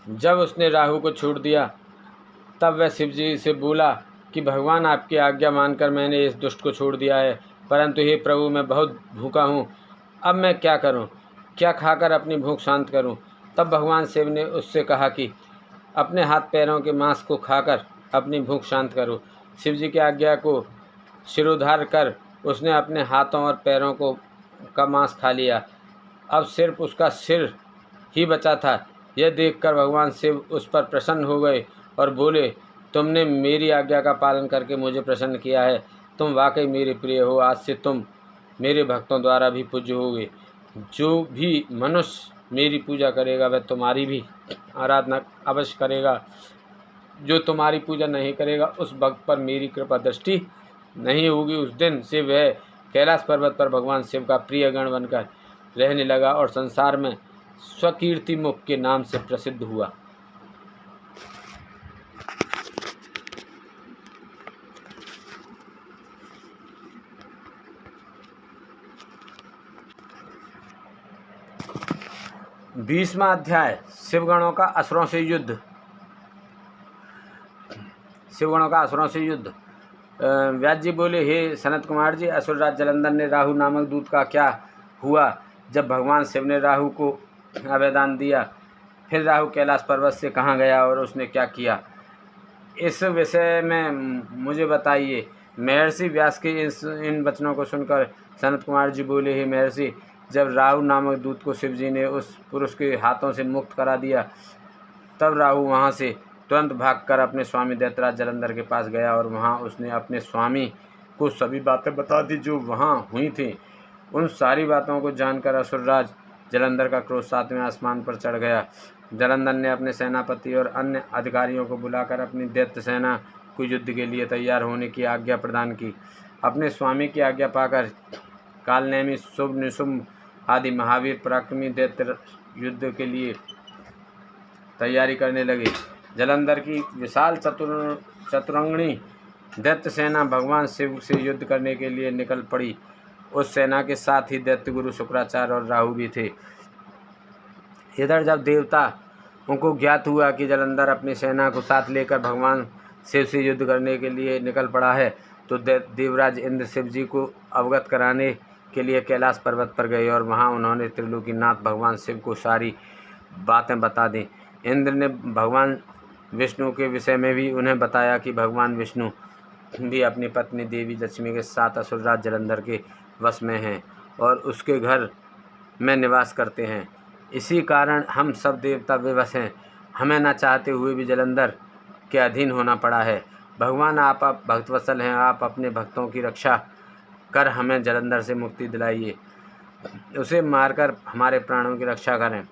जब उसने राहु को छोड़ दिया, तब वह शिव जी से बोला कि भगवान, आपकी आज्ञा मानकर मैंने इस दुष्ट को छोड़ दिया है, परंतु हे प्रभु, मैं बहुत भूखा हूँ। अब मैं क्या करूँ? क्या खाकर अपनी भूख शांत करूँ? तब भगवान शिव ने उससे कहा कि अपने हाथ पैरों के मांस को खाकर अपनी भूख शांत करो। शिव जी की आज्ञा को शिरोधार्य कर उसने अपने हाथों और पैरों का मांस खा लिया। अब सिर्फ उसका सिर ही बचा था। यह देखकर भगवान शिव उस पर प्रसन्न हो गए और बोले, तुमने मेरी आज्ञा का पालन करके मुझे प्रसन्न किया है। तुम वाकई मेरे प्रिय हो। आज से तुम मेरे भक्तों द्वारा भी पूज्य होगे। जो भी मनुष्य मेरी पूजा करेगा वह तुम्हारी भी आराधना अवश्य करेगा। जो तुम्हारी पूजा नहीं करेगा उस भक्त पर मेरी कृपा दृष्टि नहीं होगी। उस दिन से वह कैलाश पर्वत पर भगवान शिव का प्रिय गण बनकर रहने लगा और संसार में स्वकीर्ति मुख के नाम से प्रसिद्ध हुआ। बीसवां अध्याय शिवगणों का असुरों से युद्ध। व्यास जी बोले, हे सनत कुमार जी, असुरराज जलंधर ने राहु नामक दूत का क्या हुआ? जब भगवान शिव ने राहु को अभयदान दिया, फिर राहु कैलाश पर्वत से कहाँ गया और उसने क्या किया, इस विषय में मुझे बताइए। महर्षि व्यास के इन वचनों को सुनकर सनत कुमार जी बोले, हे महर्षि, जब राहु नामक दूत को शिव जी ने उस पुरुष के हाथों से मुक्त करा दिया, तब राहु वहाँ से तुरंत भागकर अपने स्वामी दैत्यराज जलंधर के पास गया और वहाँ उसने अपने स्वामी को सभी बातें बता दी जो वहाँ हुई थी। उन सारी बातों को जानकर असुरराज जलंधर का क्रोध 7वें आसमान पर चढ़ गया। जलंधर ने अपने सेनापति और अन्य अधिकारियों को बुलाकर अपनी दैत्य सेना को युद्ध के लिए तैयार होने की आज्ञा प्रदान की। अपने स्वामी की आज्ञा पाकर कालनेमी, शुभ, निशुम्भ आदि महावीर पराक्रमी दैत्य युद्ध के लिए तैयारी करने लगे। जलंधर की विशाल चतुरंगणी दैत्य सेना भगवान शिव से युद्ध करने के लिए निकल पड़ी। उस सेना के साथ ही दैत्य गुरु शुक्राचार्य और राहु भी थे। इधर जब देवता उनको ज्ञात हुआ कि जलंधर अपनी सेना को साथ लेकर भगवान शिव से युद्ध करने के लिए निकल पड़ा है, तो देवराज इंद्र शिव जी को अवगत कराने के लिए कैलाश पर्वत पर गए और वहां उन्होंने त्रिलोकीनाथ भगवान शिव को सारी बातें बता दी। इंद्र ने भगवान विष्णु के विषय में भी उन्हें बताया कि भगवान विष्णु भी अपनी पत्नी देवी लक्ष्मी के साथ असुरराज जलंधर के वश में हैं और उसके घर में निवास करते हैं। इसी कारण हम सब देवता विवश हैं। हमें न चाहते हुए भी जलंधर के अधीन होना पड़ा है। भगवान आप भक्तवत्सल हैं, आप अपने भक्तों की रक्षा कर हमें जलंधर से मुक्ति दिलाइए, उसे मारकर हमारे प्राणों की रक्षा करें।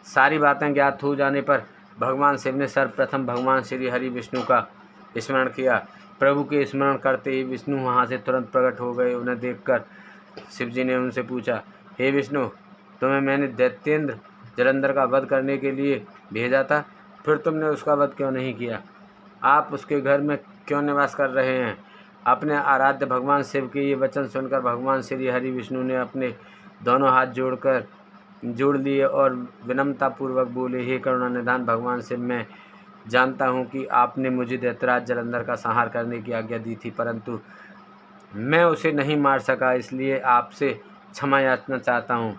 सारी बातें ज्ञात हो जाने पर भगवान शिव ने सर्वप्रथम भगवान श्री हरि विष्णु का स्मरण किया। प्रभु के स्मरण करते ही विष्णु वहाँ से तुरंत प्रकट हो गए। उन्हें देखकर शिव जी ने उनसे पूछा, हे विष्णु, तुम्हें मैंने दैत्येंद्र जलंधर का वध करने के लिए भेजा था, फिर तुमने उसका वध क्यों नहीं किया? आप उसके घर में क्यों निवास कर रहे हैं? अपने आराध्य भगवान शिव के ये वचन सुनकर भगवान श्री हरि विष्णु ने अपने दोनों हाथ जोड़ लिए और विनम्रतापूर्वक बोले, हे करुणा निधान भगवान शिव, मैं जानता हूँ कि आपने मुझे दैत्यराज जलंधर का संहार करने की आज्ञा दी थी, परंतु मैं उसे नहीं मार सका, इसलिए आपसे क्षमा याचना चाहता हूँ।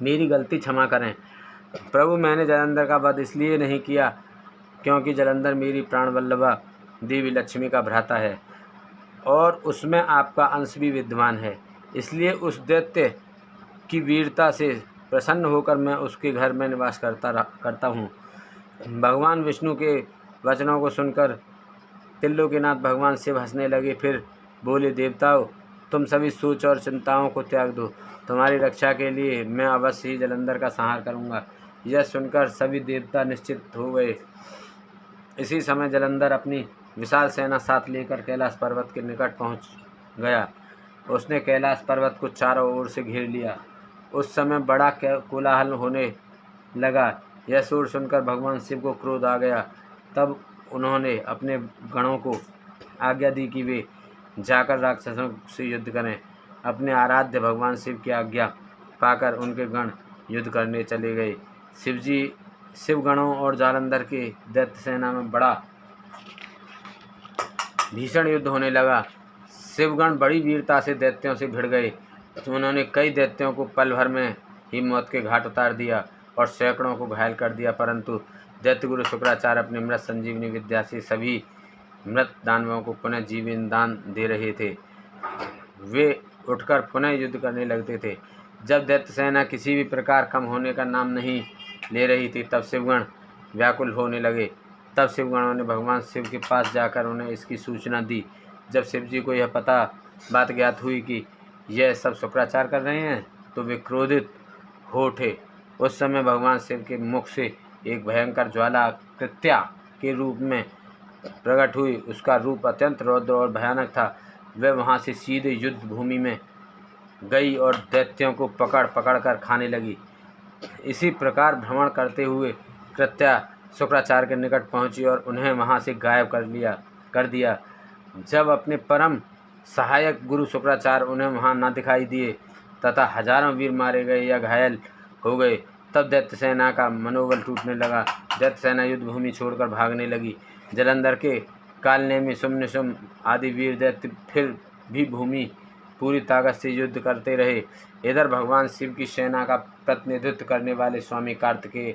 मेरी गलती क्षमा करें। प्रभु, मैंने जलंधर का वध इसलिए नहीं किया क्योंकि जलंधर मेरी प्राणवल्लभा देवी लक्ष्मी का भ्राता है और उसमें आपका अंश भी विद्यमान है। इसलिए उस दैत्य की वीरता से प्रसन्न होकर मैं उसके घर में निवास करता हूँ। भगवान विष्णु के वचनों को सुनकर त्रिलोकीनाथ भगवान शिव हंसने लगे। फिर बोले, देवताओं, तुम सभी सोच और चिंताओं को त्याग दो। तुम्हारी रक्षा के लिए मैं अवश्य ही जलंधर का संहार करूँगा। यह सुनकर सभी देवता निश्चित हो गए। इसी समय जलंधर अपनी विशाल सेना साथ लेकर कैलाश पर्वत के निकट पहुँच गया। उसने कैलाश पर्वत को चारों ओर से घेर लिया। उस समय बड़ा कोलाहल होने लगा। यह शोर सुनकर भगवान शिव को क्रोध आ गया। तब उन्होंने अपने गणों को आज्ञा दी कि वे जाकर राक्षसों से युद्ध करें। अपने आराध्य भगवान शिव की आज्ञा पाकर उनके गण युद्ध करने चले गए। शिव गणों और जालंधर के दैत्य सेना में बड़ा भीषण युद्ध होने लगा। शिवगण बड़ी वीरता से दैत्यों से भिड़ गए। उन्होंने कई दैत्यों को पल भर में ही मौत के घाट उतार दिया और सैकड़ों को घायल कर दिया, परंतु दैत्यगुरु शुक्राचार्य अपनी मृत संजीवनी विद्या से सभी मृत दानवों को पुनः जीवन दान दे रहे थे। वे उठकर पुनः युद्ध करने लगते थे। जब दैत्य सेना किसी भी प्रकार कम होने का नाम नहीं ले रही थी, तब शिवगण व्याकुल होने लगे। तब शिवगणों ने भगवान शिव के पास जाकर उन्हें इसकी सूचना दी। जब शिव जी को यह बात ज्ञात हुई कि यह सब शुक्राचार्य कर रहे हैं, तो वे क्रोधित हो उठे। उस समय भगवान शिव के मुख से एक भयंकर ज्वाला कृत्या के रूप में प्रकट हुई। उसका रूप अत्यंत रौद्र और भयानक था। वह वहाँ से सीधे युद्ध भूमि में गई और दैत्यों को पकड़ कर खाने लगी। इसी प्रकार भ्रमण करते हुए कृत्या शुक्राचार्य के निकट पहुंची और उन्हें वहां से गायब कर दिया। जब अपने परम सहायक गुरु शुक्राचार्य उन्हें वहां न दिखाई दिए तथा हजारों वीर मारे गए या घायल हो गए, तब दैत्य सेना का मनोबल टूटने लगा। दैत्य सेना युद्ध भूमि छोड़कर भागने लगी। जलंधर के कालनेमी, शुम्भ, निशुम्भ आदि वीर दैत्य फिर भी भूमि पूरी ताकत से युद्ध करते रहे। इधर भगवान शिव की सेना का प्रतिनिधित्व करने वाले स्वामी कार्तिकेय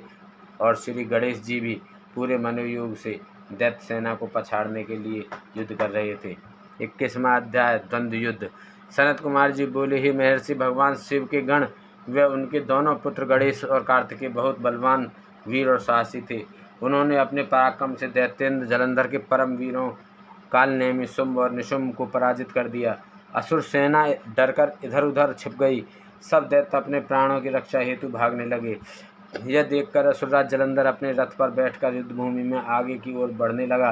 और श्री गणेश जी भी पूरे मनोयोग से दैत्य सेना को पछाड़ने के लिए युद्ध कर रहे थे। 21वां अध्याय, द्वंद्व युद्ध। सनत कुमार जी बोले, ही महर्षि, भगवान शिव के गण व उनके दोनों पुत्र गणेश और कार्तिकेय बहुत बलवान वीर और साहसी थे। उन्होंने अपने पराक्रम से दैत्येंद्र जलंधर के परम वीरों कालनेमी, शुम्भ और निशुम्भ को पराजित कर दिया। असुर सेना डरकर इधर उधर छिप गई। सब दैत्य अपने प्राणों की रक्षा हेतु भागने लगे। यह देखकर असुरराज जलंधर अपने रथ पर बैठकर युद्ध भूमि में आगे की ओर बढ़ने लगा।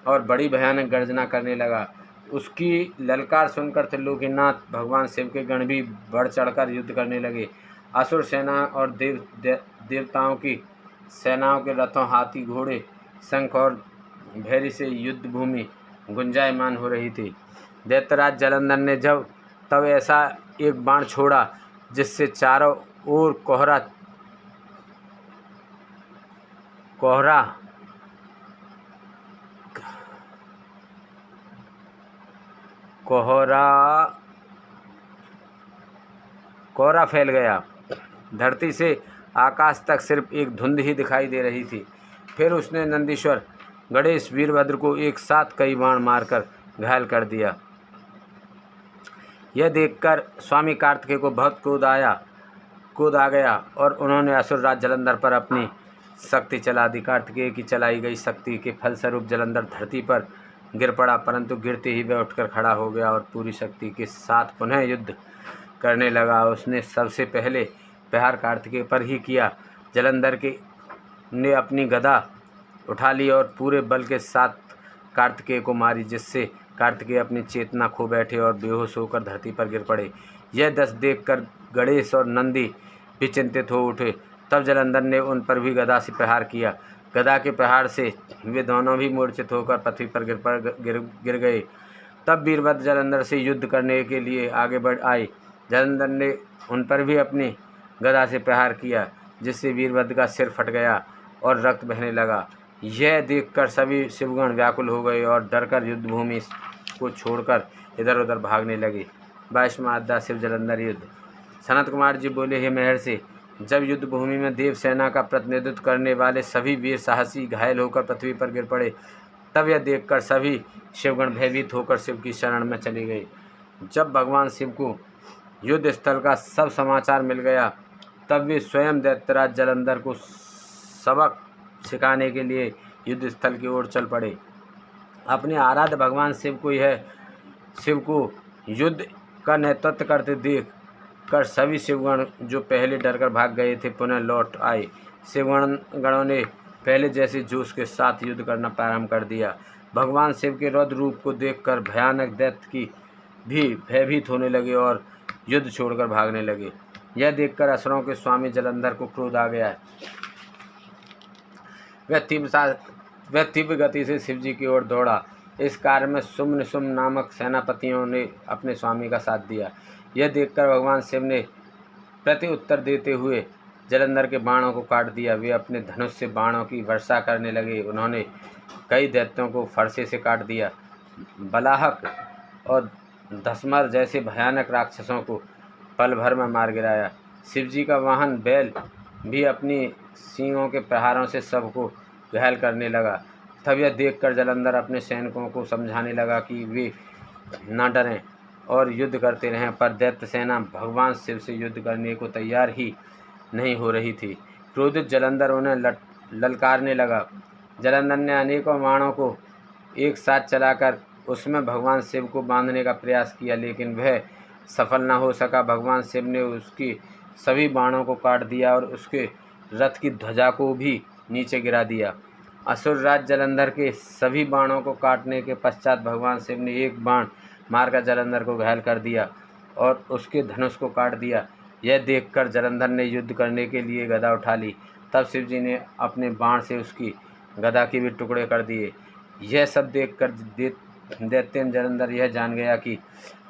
और बड़ी भयानक गर्जना करने लगा। उसकी ललकार सुनकर त्रिलोकीनाथ भगवान शिव के गण भी बढ़ चढ़कर युद्ध करने लगे। असुर सेना और देवताओं की सेनाओं के रथों, हाथी, घोड़े, शंख और भैरी से युद्ध भूमि गुंजायमान हो रही थी। दैत्यराज जलंधर ने तब ऐसा एक बाण छोड़ा जिससे चारों ओर कोहरा फैल गया। धरती से आकाश तक सिर्फ एक धुंध ही दिखाई दे रही थी। फिर उसने नंदीश्वर, गणेश, वीरभद्र को एक साथ कई बाण मारकर घायल कर दिया। यह देखकर स्वामी कार्तिकेय को बहुत क्रोध आ गया और उन्होंने असुरराज जलंधर पर अपनी शक्ति चला दी। कार्तिकेय की चलाई गई शक्ति के फलस्वरूप जलंधर धरती पर गिर पड़ा, परंतु गिरते ही वह उठकर खड़ा हो गया और पूरी शक्ति के साथ पुनः युद्ध करने लगा। उसने सबसे पहले प्रहार कार्तिकेय पर ही किया। जलंधर ने अपनी गदा उठा ली और पूरे बल के साथ कार्तिकेय को मारी, जिससे कार्तिकेय अपनी चेतना खो बैठे और बेहोश होकर धरती पर गिर पड़े। यह दृश्य देखकर गणेश और नंदी भी चिंतित हो उठे। तब जलंधर ने उन पर भी गदा से प्रहार किया। गदा के प्रहार से वे दोनों भी मूर्छित होकर पृथ्वी पर गिर गए। तब वीरभद्र जलंधर से युद्ध करने के लिए आगे बढ़ आए। जलंधर ने उन पर भी अपनी गदा से प्रहार किया, जिससे वीरभद्र का सिर फट गया और रक्त बहने लगा। यह देखकर सभी शिवगण व्याकुल हो गए और डरकर युद्ध भूमि को छोड़कर इधर उधर भागने लगे। 22वां अध्याय शिव जलंधर युद्ध। सनत कुमार जी बोले, हे महर्षि, जब युद्ध भूमि में देव सेना का प्रतिनिधित्व करने वाले सभी वीर साहसी घायल होकर पृथ्वी पर गिर पड़े, तब यह देखकर सभी शिवगण भयभीत होकर शिव की शरण में चले गए। जब भगवान शिव को युद्ध स्थल का सब समाचार मिल गया, तब वे स्वयं दैत्यराज जलंधर को सबक सिखाने के लिए युद्ध स्थल की ओर चल पड़े। अपने आराध्य भगवान शिव को युद्ध का नेतृत्व करते देख कर सभी शिवगण जो पहले डरकर भाग गए थे पुनः लौट आए। शिवगणों ने पहले जैसे जोश के साथ युद्ध करना प्रारंभ कर दिया। भगवान शिव के रौद्र रूप को देखकर भयानक दैत्य की भी भयभीत होने लगे और युद्ध छोड़कर भागने लगे। यह देखकर असुरों के स्वामी जलंधर को क्रोध आ गया। वह तीव्र गति से शिवजी की ओर दौड़ा। इस कार्य में सुम नामक सेनापतियों ने अपने स्वामी का साथ दिया। यह देखकर भगवान शिव ने प्रति उत्तर देते हुए जलंधर के बाणों को काट दिया। वे अपने धनुष से बाणों की वर्षा करने लगे। उन्होंने कई दैत्यों को फरसे से काट दिया। बलाहक और धसमर जैसे भयानक राक्षसों को पल भर में मार गिराया। शिवजी का वाहन बैल भी अपनी सींगों के प्रहारों से सबको घायल करने लगा। तब यह देखकर जलंधर अपने सैनिकों को समझाने लगा कि वे न डरें और युद्ध करते रहें, पर दैत्य सेना भगवान शिव से युद्ध करने को तैयार ही नहीं हो रही थी। क्रोधित जलंधर उन्हें ललकारने लगा। जलंधर ने अनेकों बाणों को एक साथ चलाकर उसमें भगवान शिव को बांधने का प्रयास किया, लेकिन वह सफल न हो सका। भगवान शिव ने उसकी सभी बाणों को काट दिया और उसके रथ की ध्वजा को भी नीचे गिरा दिया। असुरराज जलंधर के सभी बाणों को काटने के पश्चात भगवान शिव ने एक बाण मारकर जलंधर को घायल कर दिया और उसके धनुष को काट दिया। यह देखकर जलंधर ने युद्ध करने के लिए गदा उठा ली। तब शिवजी ने अपने बाण से उसकी गदा के भी टुकड़े कर दिए। यह सब देखकर दैत्य जलंधर यह जान गया कि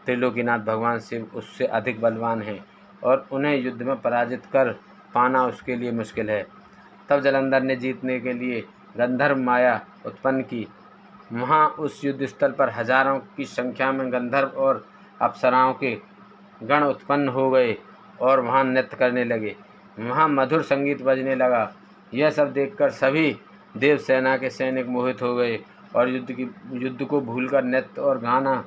त्रिलोकीनाथ भगवान शिव उससे अधिक बलवान हैं और उन्हें युद्ध में पराजित कर पाना उसके लिए मुश्किल है। तब जलंधर ने जीतने के लिए गंधर्व माया उत्पन्न की। वहाँ उस युद्ध स्थल पर हजारों की संख्या में गंधर्व और अप्सराओं के गण उत्पन्न हो गए और वहाँ नृत्य करने लगे। वहाँ मधुर संगीत बजने लगा। यह सब देखकर सभी देव सेना के सैनिक मोहित हो गए और युद्ध को भूलकर नृत्य और गाना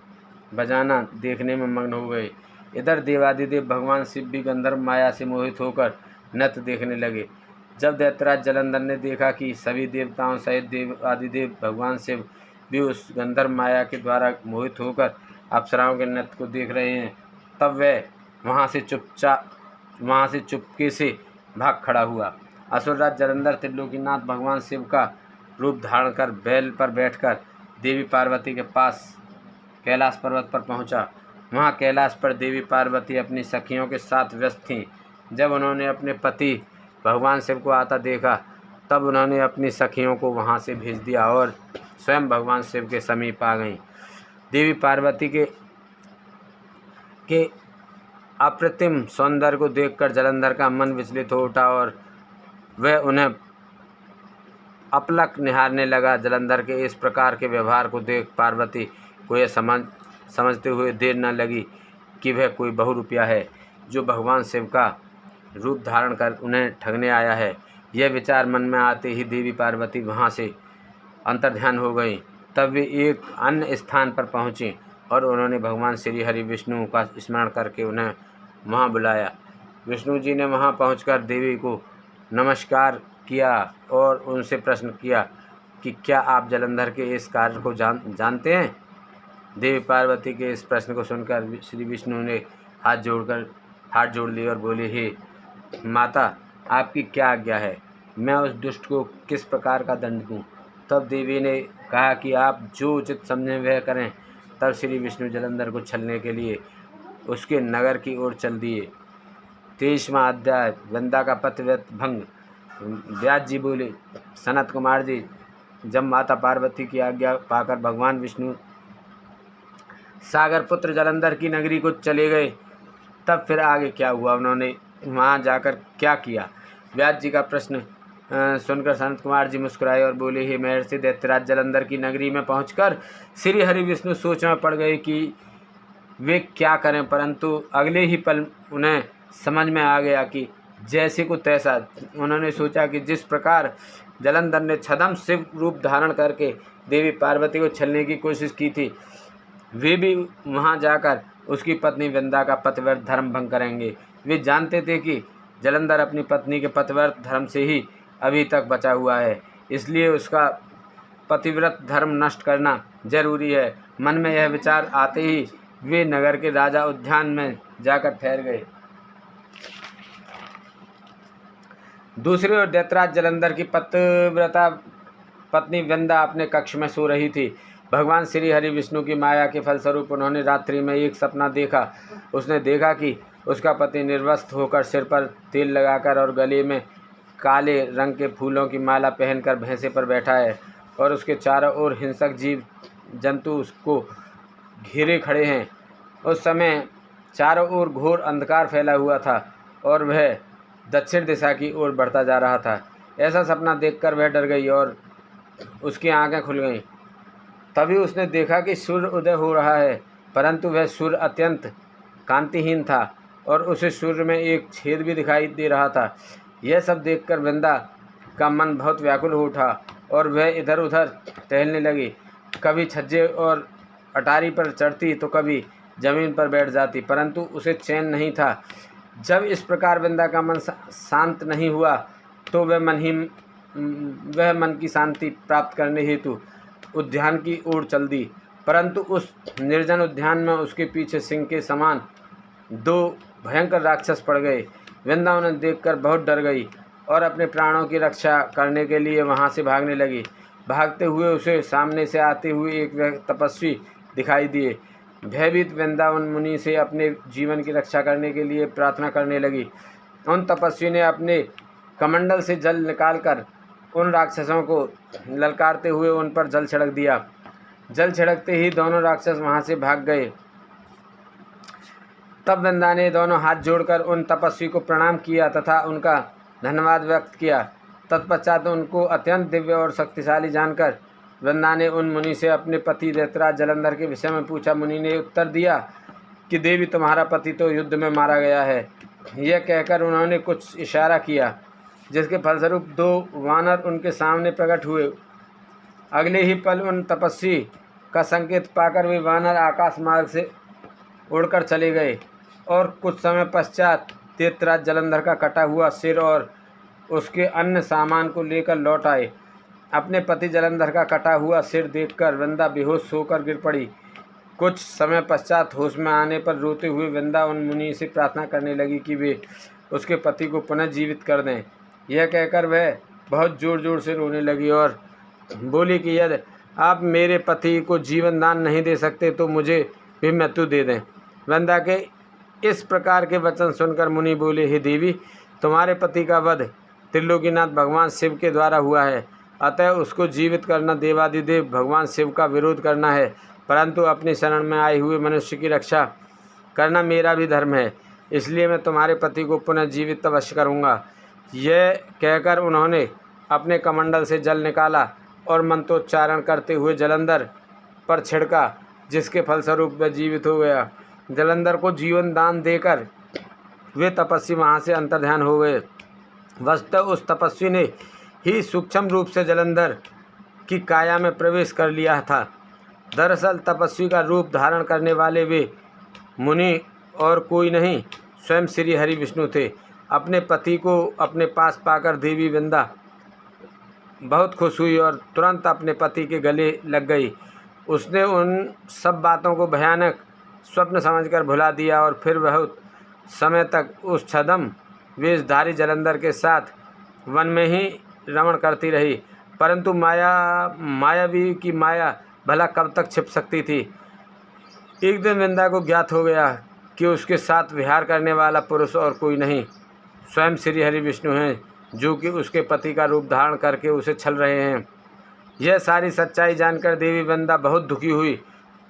बजाना देखने में मग्न हो गए। इधर देवादिदेव भगवान शिव भी गंधर्व माया से मोहित होकर नृत्य देखने लगे। जब दैत्यराज जलंधर ने देखा कि सभी देवताओं सहित देवादिदेव भगवान शिव भी उस गंधर्व माया के द्वारा मोहित होकर अप्सराओं के नृत्य को देख रहे हैं, तब वह वहाँ से चुपके से भाग खड़ा हुआ। असुरराज जलंधर त्रिलोकीनाथ भगवान शिव का रूप धारण कर बैल पर बैठकर देवी पार्वती के पास कैलाश पर्वत पर पहुंचा। वहां कैलाश पर देवी पार्वती अपनी सखियों के साथ व्यस्त थीं। जब उन्होंने अपने पति भगवान शिव को आता देखा तब उन्होंने अपनी सखियों को वहां से भेज दिया और स्वयं भगवान शिव के समीप आ गईं। देवी पार्वती के अप्रतिम सौंदर्य को देखकर जालंधर का मन विचलित हो उठा और वह उन्हें अपलक निहारने लगा। जालंधर के इस प्रकार के व्यवहार को देख पार्वती को यह समझते हुए देर न लगी कि वह कोई बहुरूपिया है जो भगवान शिव का रूप धारण कर उन्हें ठगने आया है। यह विचार मन में आते ही देवी पार्वती वहाँ से अंतर्ध्यान हो गई। तब वे एक अन्य स्थान पर पहुँची और उन्होंने भगवान श्री हरि विष्णु का स्मरण करके उन्हें वहाँ बुलाया। विष्णु जी ने वहाँ पहुंचकर देवी को नमस्कार किया और उनसे प्रश्न किया कि क्या आप जालंधर के इस कार्य को जानते हैं। देवी पार्वती के इस प्रश्न को सुनकर श्री विष्णु ने हाथ जोड़ लिए और बोले, हे माता, आपकी क्या आज्ञा है, मैं उस दुष्ट को किस प्रकार का दंड दूं। तब देवी ने कहा कि आप जो उचित समझें वह करें। तब श्री विष्णु जालंधर को छलने के लिए उसके नगर की ओर चल दिए। 23वां अध्याय, वृंदा का पतिव्रत भंग। व्यास जी बोले, सनत कुमार जी, जब माता पार्वती की आज्ञा पाकर भगवान विष्णु सागर पुत्र जालंधर की नगरी को चले गए तब फिर आगे क्या हुआ, उन्होंने वहां जाकर क्या किया। व्यास जी का प्रश्न सुनकर सनत कुमार जी मुस्कुराए और बोले, हे महर्षि दैत्यराज, जालंधर की नगरी में पहुंचकर श्री हरि विष्णु सोच में पड़ गए कि वे क्या करें, परंतु अगले ही पल उन्हें समझ में आ गया कि जैसे को तैसा। उन्होंने सोचा कि जिस प्रकार जालंधर ने छद्म शिव रूप धारण करके देवी पार्वती को छलने की कोशिश की थी, वे भी वहां जाकर उसकी पत्नी वृंदा का पतिव्रत धर्म भंग करेंगे। वे जानते थे कि जालंधर अपनी पत्नी के पतिव्रत धर्म से ही अभी तक बचा हुआ है, इसलिए उसका पतिव्रत धर्म नष्ट करना जरूरी है। मन में यह विचार आते ही वे नगर के राजा उद्यान में जाकर ठहर गए। दूसरी ओर दैत्यराज जालंधर की पतिव्रता पत्नी वृंदा अपने कक्ष में सो रही थी। भगवान श्री हरि विष्णु की माया के फलस्वरूप उन्होंने रात्रि में एक सपना देखा। उसने देखा कि उसका पति निर्वस्त्र होकर सिर पर तेल लगाकर और गले में काले रंग के फूलों की माला पहनकर भैंसे पर बैठा है और उसके चारों ओर हिंसक जीव जंतु उसको घेरे खड़े हैं। उस समय चारों ओर घोर अंधकार फैला हुआ था और वह दक्षिण दिशा की ओर बढ़ता जा रहा था। ऐसा सपना देखकर वह डर गई और उसकी आंखें खुल गईं। तभी उसने देखा कि सूर्य उदय हो रहा है, परंतु वह सूर्य अत्यंत कांतिहीन था और उसे सूर्य में एक छेद भी दिखाई दे रहा था। यह सब देखकर वृंदा का मन बहुत व्याकुल हो उठा और वह इधर उधर टहलने लगी। कभी छज्जे और अटारी पर चढ़ती तो कभी जमीन पर बैठ जाती, परंतु उसे चैन नहीं था। जब इस प्रकार वृंदा का मन शांत नहीं हुआ तो वह मन की शांति प्राप्त करने हेतु उद्यान की ओर चल दी, परंतु उस निर्जन उद्यान में उसके पीछे सिंह के समान दो भयंकर राक्षस पड़ गए। वृंदा उन्हें देखकर बहुत डर गई और अपने प्राणों की रक्षा करने के लिए वहां से भागने लगी। भागते हुए उसे सामने से आते हुए एक तपस्वी दिखाई दिए। भयभीत वृंदा उन मुनि से अपने जीवन की रक्षा करने के लिए प्रार्थना करने लगी। उन तपस्वी ने अपने कमंडल से जल निकालकर उन राक्षसों को ललकारते हुए उन पर जल छिड़क दिया। जल छिड़कते ही दोनों राक्षस वहां से भाग गए। तब वृंदा ने दोनों हाथ जोड़कर उन तपस्वी को प्रणाम किया तथा उनका धन्यवाद व्यक्त किया। तत्पश्चात उनको अत्यंत दिव्य और शक्तिशाली जानकर वृंदा ने उन मुनि से अपने पति दैत्यराज जालंधर के विषय में पूछा। मुनि ने उत्तर दिया कि देवी, तुम्हारा पति तो युद्ध में मारा गया है। यह कहकर उन्होंने कुछ इशारा किया, जिसके फलस्वरूप दो वानर उनके सामने प्रकट हुए। अगले ही पल उन तपस्वी का संकेत पाकर वे वानर आकाश मार्ग से उड़कर चले गए और कुछ समय पश्चात दैत्यराज जालंधर का कटा हुआ सिर और उसके अन्य सामान को लेकर लौट आए। अपने पति जालंधर का कटा हुआ सिर देखकर वृंदा बेहोश होकर गिर पड़ी। कुछ समय पश्चात होश में आने पर रोते हुए वृंदा उन मुनि से प्रार्थना करने लगी कि वे उसके पति को पुनः जीवित कर दें। यह कहकर वह बहुत जोर जोर से रोने लगी और बोली कि यदि आप मेरे पति को जीवन दान नहीं दे सकते तो मुझे भी मृत्यु दे दें। वृंदा के इस प्रकार के वचन सुनकर मुनि बोले, हे देवी, तुम्हारे पति का वध त्रिलोकीनाथ भगवान शिव के द्वारा हुआ है, अतः उसको जीवित करना देवादिदेव भगवान शिव का विरोध करना है, परंतु अपनी शरण में आए हुए मनुष्य की रक्षा करना मेरा भी धर्म है, इसलिए मैं तुम्हारे पति को पुनः जीवित अवश्य करूँगा। यह कहकर उन्होंने अपने कमंडल से जल निकाला और मंत्रोच्चारण करते हुए जलंधर पर छिड़का, जिसके फलस्वरूप वह जीवित हो गया। जलंधर को जीवन दान देकर वे तपस्वी वहाँ से अंतर्ध्यान हो गए। वस्तुतः उस तपस्वी ने ही सूक्ष्म रूप से जलंधर की काया में प्रवेश कर लिया था। दरअसल तपस्वी का रूप धारण करने वाले वे मुनि और कोई नहीं, स्वयं श्री हरि विष्णु थे। अपने पति को अपने पास पाकर देवी वृंदा बहुत खुश हुई और तुरंत अपने पति के गले लग गई। उसने उन सब बातों को भयानक स्वप्न समझकर भुला दिया और फिर बहुत समय तक उस छद्म वेशधारी जलंधर के साथ वन में ही रमण करती रही। परंतु मायावी की माया भला कब तक छिप सकती थी। एक दिन वृंदा को ज्ञात हो गया कि उसके साथ विहार करने वाला पुरुष और कोई नहीं, स्वयं श्री हरि विष्णु हैं, जो कि उसके पति का रूप धारण करके उसे छल रहे हैं। यह सारी सच्चाई जानकर देवी वृंदा बहुत दुखी हुई।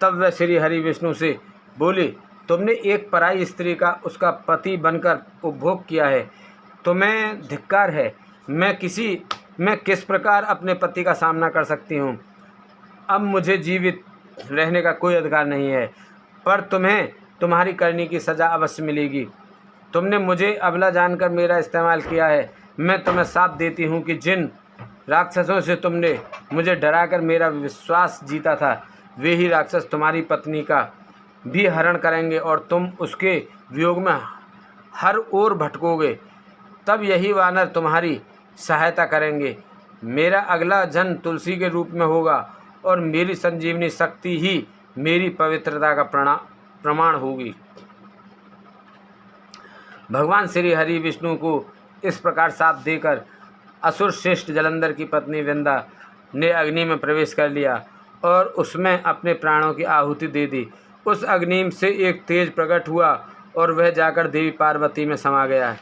तब वह श्री हरि विष्णु से बोली, तुमने एक पराई स्त्री का उसका पति बनकर उपभोग किया है, तुम्हें धिक्कार है। मैं किस प्रकार अपने पति का सामना कर सकती हूँ। अब मुझे जीवित रहने का कोई अधिकार नहीं है, पर तुम्हें तुम्हारी करनी की सज़ा अवश्य मिलेगी। तुमने मुझे अबला जानकर मेरा इस्तेमाल किया है। मैं तुम्हें साथ देती हूँ कि जिन राक्षसों से तुमने मुझे डराकर मेरा विश्वास जीता था, वे ही राक्षस तुम्हारी पत्नी का भी हरण करेंगे और तुम उसके वियोग में हर ओर भटकोगे। तब यही वानर तुम्हारी सहायता करेंगे। मेरा अगला जन्म तुलसी के रूप में होगा और मेरी संजीवनी शक्ति ही मेरी पवित्रता का प्रमाण होगी। भगवान श्री हरि विष्णु को इस प्रकार शाप देकर असुर श्रेष्ठ जलंधर की पत्नी वृंदा ने अग्नि में प्रवेश कर लिया और उसमें अपने प्राणों की आहुति दे दी। उस अग्नि से एक तेज प्रकट हुआ और वह जाकर देवी पार्वती में समा गया।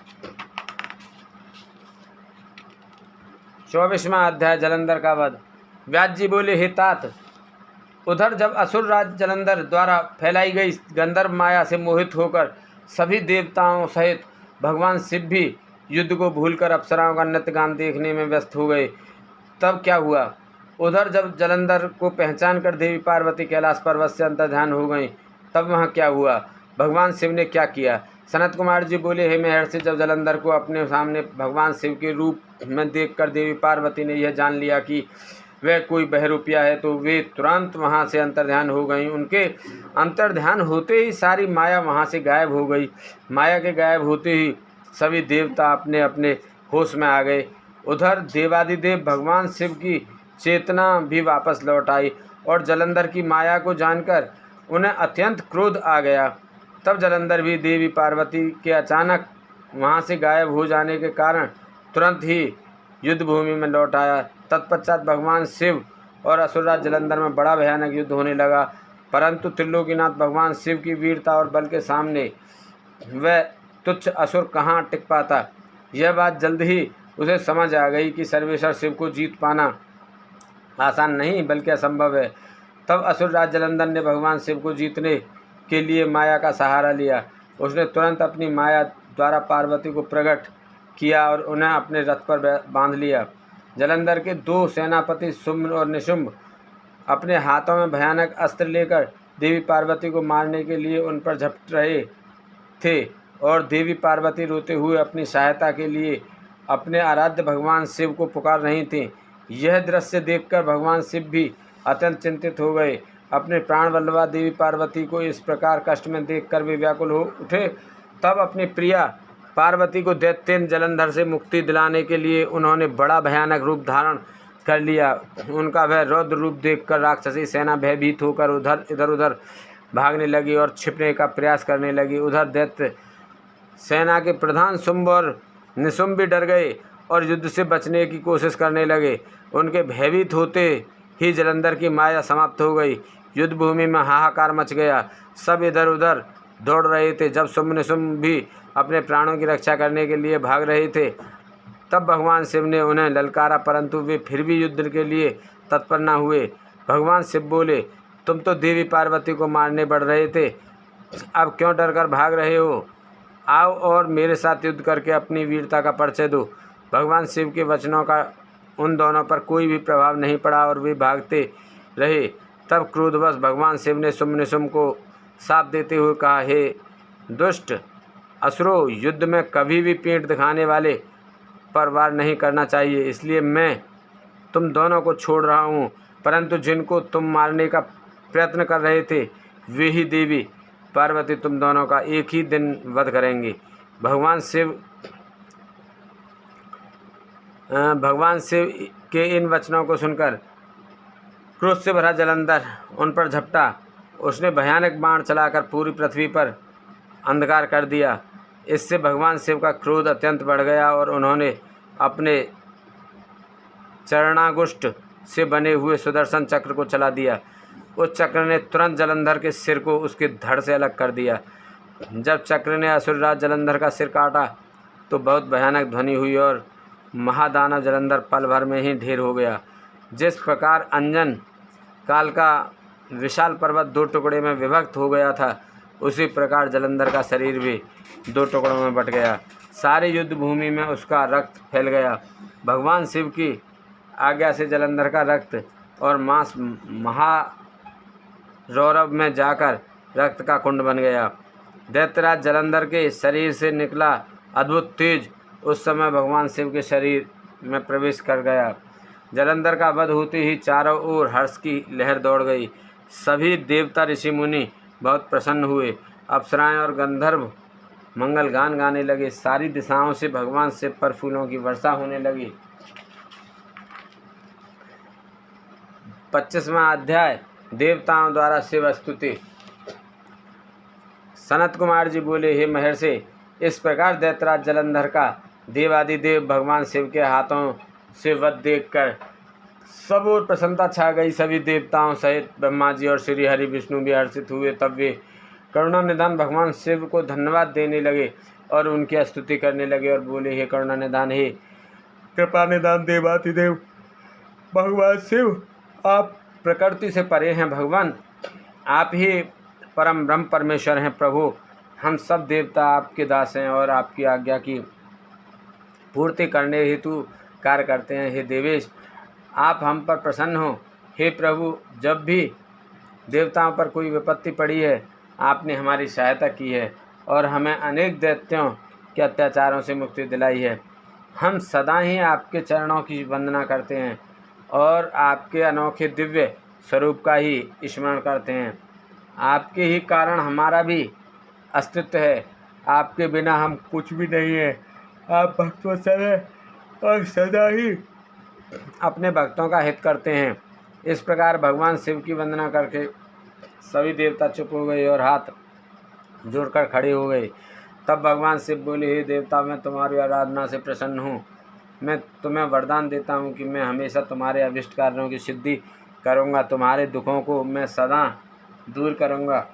24वां अध्याय जलंधर का वध। व्यास जी बोले, हे तात, उधर जब असुर राज जलंधर द्वारा फैलाई गई गंधर्व माया से मोहित होकर सभी देवताओं सहित भगवान शिव भी युद्ध को भूलकर अप्सराओं का नृत्य गान देखने में व्यस्त हो गए, तब क्या हुआ। उधर जब जलंधर को पहचान कर देवी पार्वती कैलाश पर्वत से अंतर्ध्यान हो गई, तब वहाँ क्या हुआ, भगवान शिव ने क्या किया। सनत कुमार जी बोले, हे महर्षि, जब जलंधर को अपने सामने भगवान शिव के रूप में देखकर देवी पार्वती ने यह जान लिया कि वह कोई बहरूपिया है, तो वे तुरंत वहाँ से अंतर्ध्यान हो गई। उनके अंतर्ध्यान होते ही सारी माया वहाँ से गायब हो गई। माया के गायब होते ही सभी देवता अपने अपने होश में आ गए। उधर देवादिदेव भगवान शिव की चेतना भी वापस लौट आई और जलंधर की माया को जानकर उन्हें अत्यंत क्रोध आ गया। तब जलंधर भी देवी पार्वती के अचानक वहाँ से गायब हो जाने के कारण तुरंत ही युद्ध भूमि में लौट आया। तत्पश्चात भगवान शिव और असुरराज जलंधर में बड़ा भयानक युद्ध होने लगा, परंतु त्रिलोकीनाथ भगवान शिव की वीरता और बल के सामने वह तुच्छ असुर कहाँ टिक पाता। यह बात जल्द ही उसे समझ आ गई कि सर्वेश्वर शिव को जीत पाना आसान नहीं बल्कि असंभव है। तब असुरराज जलंधर ने भगवान शिव को जीतने के लिए माया का सहारा लिया। उसने तुरंत अपनी माया द्वारा पार्वती को प्रकट किया और उन्हें अपने रथ पर बांध लिया। जलंधर के दो सेनापति शुंभ और निशुंभ अपने हाथों में भयानक अस्त्र लेकर देवी पार्वती को मारने के लिए उन पर झपट रहे थे और देवी पार्वती रोते हुए अपनी सहायता के लिए अपने आराध्य भगवान शिव को पुकार रही थीं। यह दृश्य देखकर भगवान शिव भी अत्यंत चिंतित हो गए। अपने प्राण वल्लभा देवी पार्वती को इस प्रकार कष्ट में देखकर वे व्याकुल हो उठे। तब अपनी प्रिया पार्वती को दैत्येन जलंधर से मुक्ति दिलाने के लिए उन्होंने बड़ा भयानक रूप धारण कर लिया। उनका वह रौद्र रूप देखकर राक्षसी सेना भयभीत होकर इधर उधर भागने लगी और छिपने का प्रयास करने लगी। उधर दैत्य सेना के प्रधान शुंभ और निशुंभ भी डर गए और युद्ध से बचने की कोशिश करने लगे। उनके भयभीत होते ही जलंधर की माया समाप्त हो गई। युद्ध भूमि में हाहाकार मच गया। सब इधर उधर दौड़ रहे थे। जब शुम्भ भी अपने प्राणों की रक्षा करने के लिए भाग रहे थे, तब भगवान शिव ने उन्हें ललकारा, परंतु वे फिर भी युद्ध के लिए तत्पर न हुए। भगवान शिव बोले, तुम तो देवी पार्वती को मारने बढ़ रहे थे, अब क्यों डर कर भाग रहे हो? आओ और मेरे साथ युद्ध करके अपनी वीरता का परिचय दो। भगवान शिव के वचनों का उन दोनों पर कोई भी प्रभाव नहीं पड़ा और वे भागते रहे। तब क्रोधवश भगवान शिव ने शुम्भ को शाप देते हुए कहा, हे दुष्ट असुरों, युद्ध में कभी भी पीठ दिखाने वाले पर वार नहीं करना चाहिए, इसलिए मैं तुम दोनों को छोड़ रहा हूँ। परंतु जिनको तुम मारने का प्रयत्न कर रहे थे, वे ही देवी पार्वती तुम दोनों का एक ही दिन वध करेंगे। भगवान शिव के इन वचनों को सुनकर क्रोध से भरा जलंधर उन पर झपटा। उसने भयानक बाण चलाकर पूरी पृथ्वी पर अंधकार कर दिया। इससे भगवान शिव का क्रोध अत्यंत बढ़ गया और उन्होंने अपने चरणागुष्ठ से बने हुए सुदर्शन चक्र को चला दिया। उस चक्र ने तुरंत जलंधर के सिर को उसके धड़ से अलग कर दिया। जब चक्र ने असुरराज जलंधर का सिर काटा तो बहुत भयानक ध्वनि हुई और महादानव जलंधर पल भर में ही ढेर हो गया। जिस प्रकार अंजन काल का विशाल पर्वत दो टुकड़े में विभक्त हो गया था, उसी प्रकार जलंधर का शरीर भी दो टुकड़ों में बट गया। सारी युद्ध भूमि में उसका रक्त फैल गया। भगवान शिव की आज्ञा से जलंधर का रक्त और मांस महारौरव में जाकर रक्त का कुंड बन गया। दैत्यराज जलंधर के शरीर से निकला अद्भुत तेज उस समय भगवान शिव के शरीर में प्रवेश कर गया। जलंधर का वध होते ही चारों ओर हर्ष की लहर दौड़ गई। सभी देवता ऋषि मुनि बहुत प्रसन्न हुए। अप्सराएं और गंधर्व मंगल गान गाने लगे। सारी दिशाओं से भगवान शिव पर फूलों की वर्षा होने लगी। 25वां अध्याय, देवताओं द्वारा शिव स्तुति। सनत कुमार जी बोले, हे महर्षि, इस प्रकार दैत्यराज जलंधर का देवादिदेव भगवान शिव के हाथों से वध देखकर सब ओर प्रसन्नता छा गई। सभी देवताओं सहित ब्रह्मा जी और श्री हरि विष्णु भी हर्षित हुए। तब वे करुणा निधान भगवान शिव को धन्यवाद देने लगे और उनकी स्तुति करने लगे और बोले, हे करुणा निधान, हे कृपा निधान देवादिदेव भगवान शिव, आप प्रकृति से परे हैं। भगवान आप ही परम ब्रह्म परमेश्वर हैं। प्रभु, हम सब देवता आपके दास हैं और आपकी आज्ञा की पूर्ति करने हेतु कार्य करते हैं। हे देवेश, आप हम पर प्रसन्न हो। हे प्रभु, जब भी देवताओं पर कोई विपत्ति पड़ी है, आपने हमारी सहायता की है और हमें अनेक दैत्यों के अत्याचारों से मुक्ति दिलाई है। हम सदा ही आपके चरणों की वंदना करते हैं और आपके अनोखे दिव्य स्वरूप का ही स्मरण करते हैं। आपके ही कारण हमारा भी अस्तित्व है। आपके बिना हम कुछ भी नहीं है। आप भक्तवत्सल हैं और सदा ही अपने भक्तों का हित करते हैं। इस प्रकार भगवान शिव की वंदना करके सभी देवता चुप हो गए और हाथ जोड़कर खड़े हो गए। तब भगवान शिव बोले, हे देवता, मैं तुम्हारी आराधना से प्रसन्न हूँ। मैं तुम्हें वरदान देता हूँ कि मैं हमेशा तुम्हारे अभिष्ट कार्यों की सिद्धि करूँगा। तुम्हारे दुखों को मैं सदा दूर करूँगा।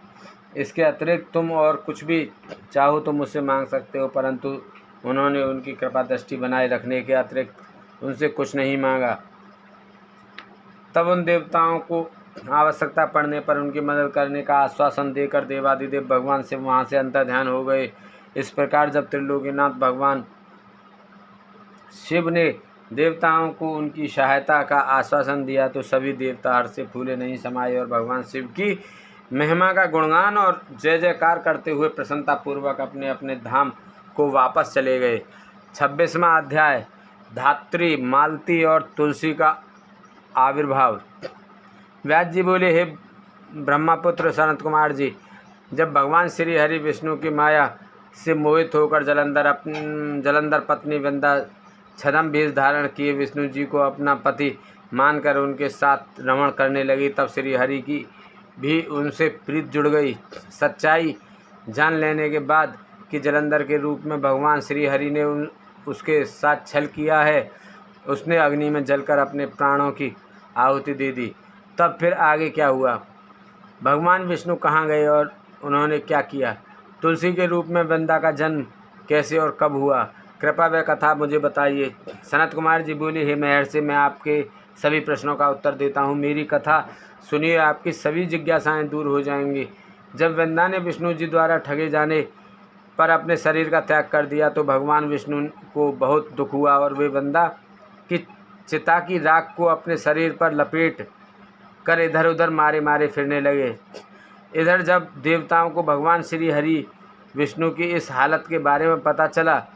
इसके अतिरिक्त तुम और कुछ भी चाहो तो मुझसे मांग सकते हो। परंतु उन्होंने उनकी कृपा दृष्टि बनाए रखने के अतिरिक्त उनसे कुछ नहीं मांगा। तब उन देवताओं को आवश्यकता पड़ने पर उनकी मदद करने का आश्वासन देकर देवादिदेव भगवान शिव वहाँ से अंतर्ध्यान हो गए। इस प्रकार जब त्रिलोकीनाथ भगवान शिव ने देवताओं को उनकी सहायता का आश्वासन दिया तो सभी देवता हर्ष से फूले नहीं समाये और भगवान शिव की महिमा का गुणगान और जय जयकार करते हुए प्रसन्नतापूर्वक अपने अपने धाम को वापस चले गए। 26वां अध्याय, धात्री, मालती और तुलसी का आविर्भाव। व्यास जी बोले, हे ब्रह्मपुत्र सनत कुमार जी, जब भगवान श्री हरि विष्णु की माया से मोहित होकर जलंधर पत्नी वृंदा छद्म वेश धारण किए विष्णु जी को अपना पति मानकर उनके साथ रमण करने लगी, तब श्री हरि की भी उनसे प्रीत जुड़ गई। सच्चाई जान लेने के बाद कि जलंधर के रूप में भगवान श्री हरि ने उसके साथ छल किया है, उसने अग्नि में जलकर अपने प्राणों की आहुति दी। उसके बाद जब वह जलकर अपने प्राणों की आहुति देकर आहुति दे दी। तब फिर आगे क्या हुआ? भगवान विष्णु कहाँ गए और उन्होंने क्या किया? तुलसी के रूप में वृंदा का जन्म कैसे और कब हुआ? कृपया वह कथा मुझे बताइए। सनत कुमार जी बोले, हे महर्षि, मैं आपके सभी प्रश्नों का उत्तर देता हूँ। मेरी कथा सुनिए, आपकी सभी जिज्ञासाएं दूर हो जाएंगी। जब वृंदा ने विष्णु जी द्वारा ठगे जाने पर अपने शरीर का त्याग कर दिया तो भगवान विष्णु को बहुत दुख हुआ और वे वृंदा की चिता की राख को अपने शरीर पर लपेट कर इधर उधर मारे मारे फिरने लगे। इधर जब देवताओं को भगवान श्री हरि विष्णु की इस हालत के बारे में पता चला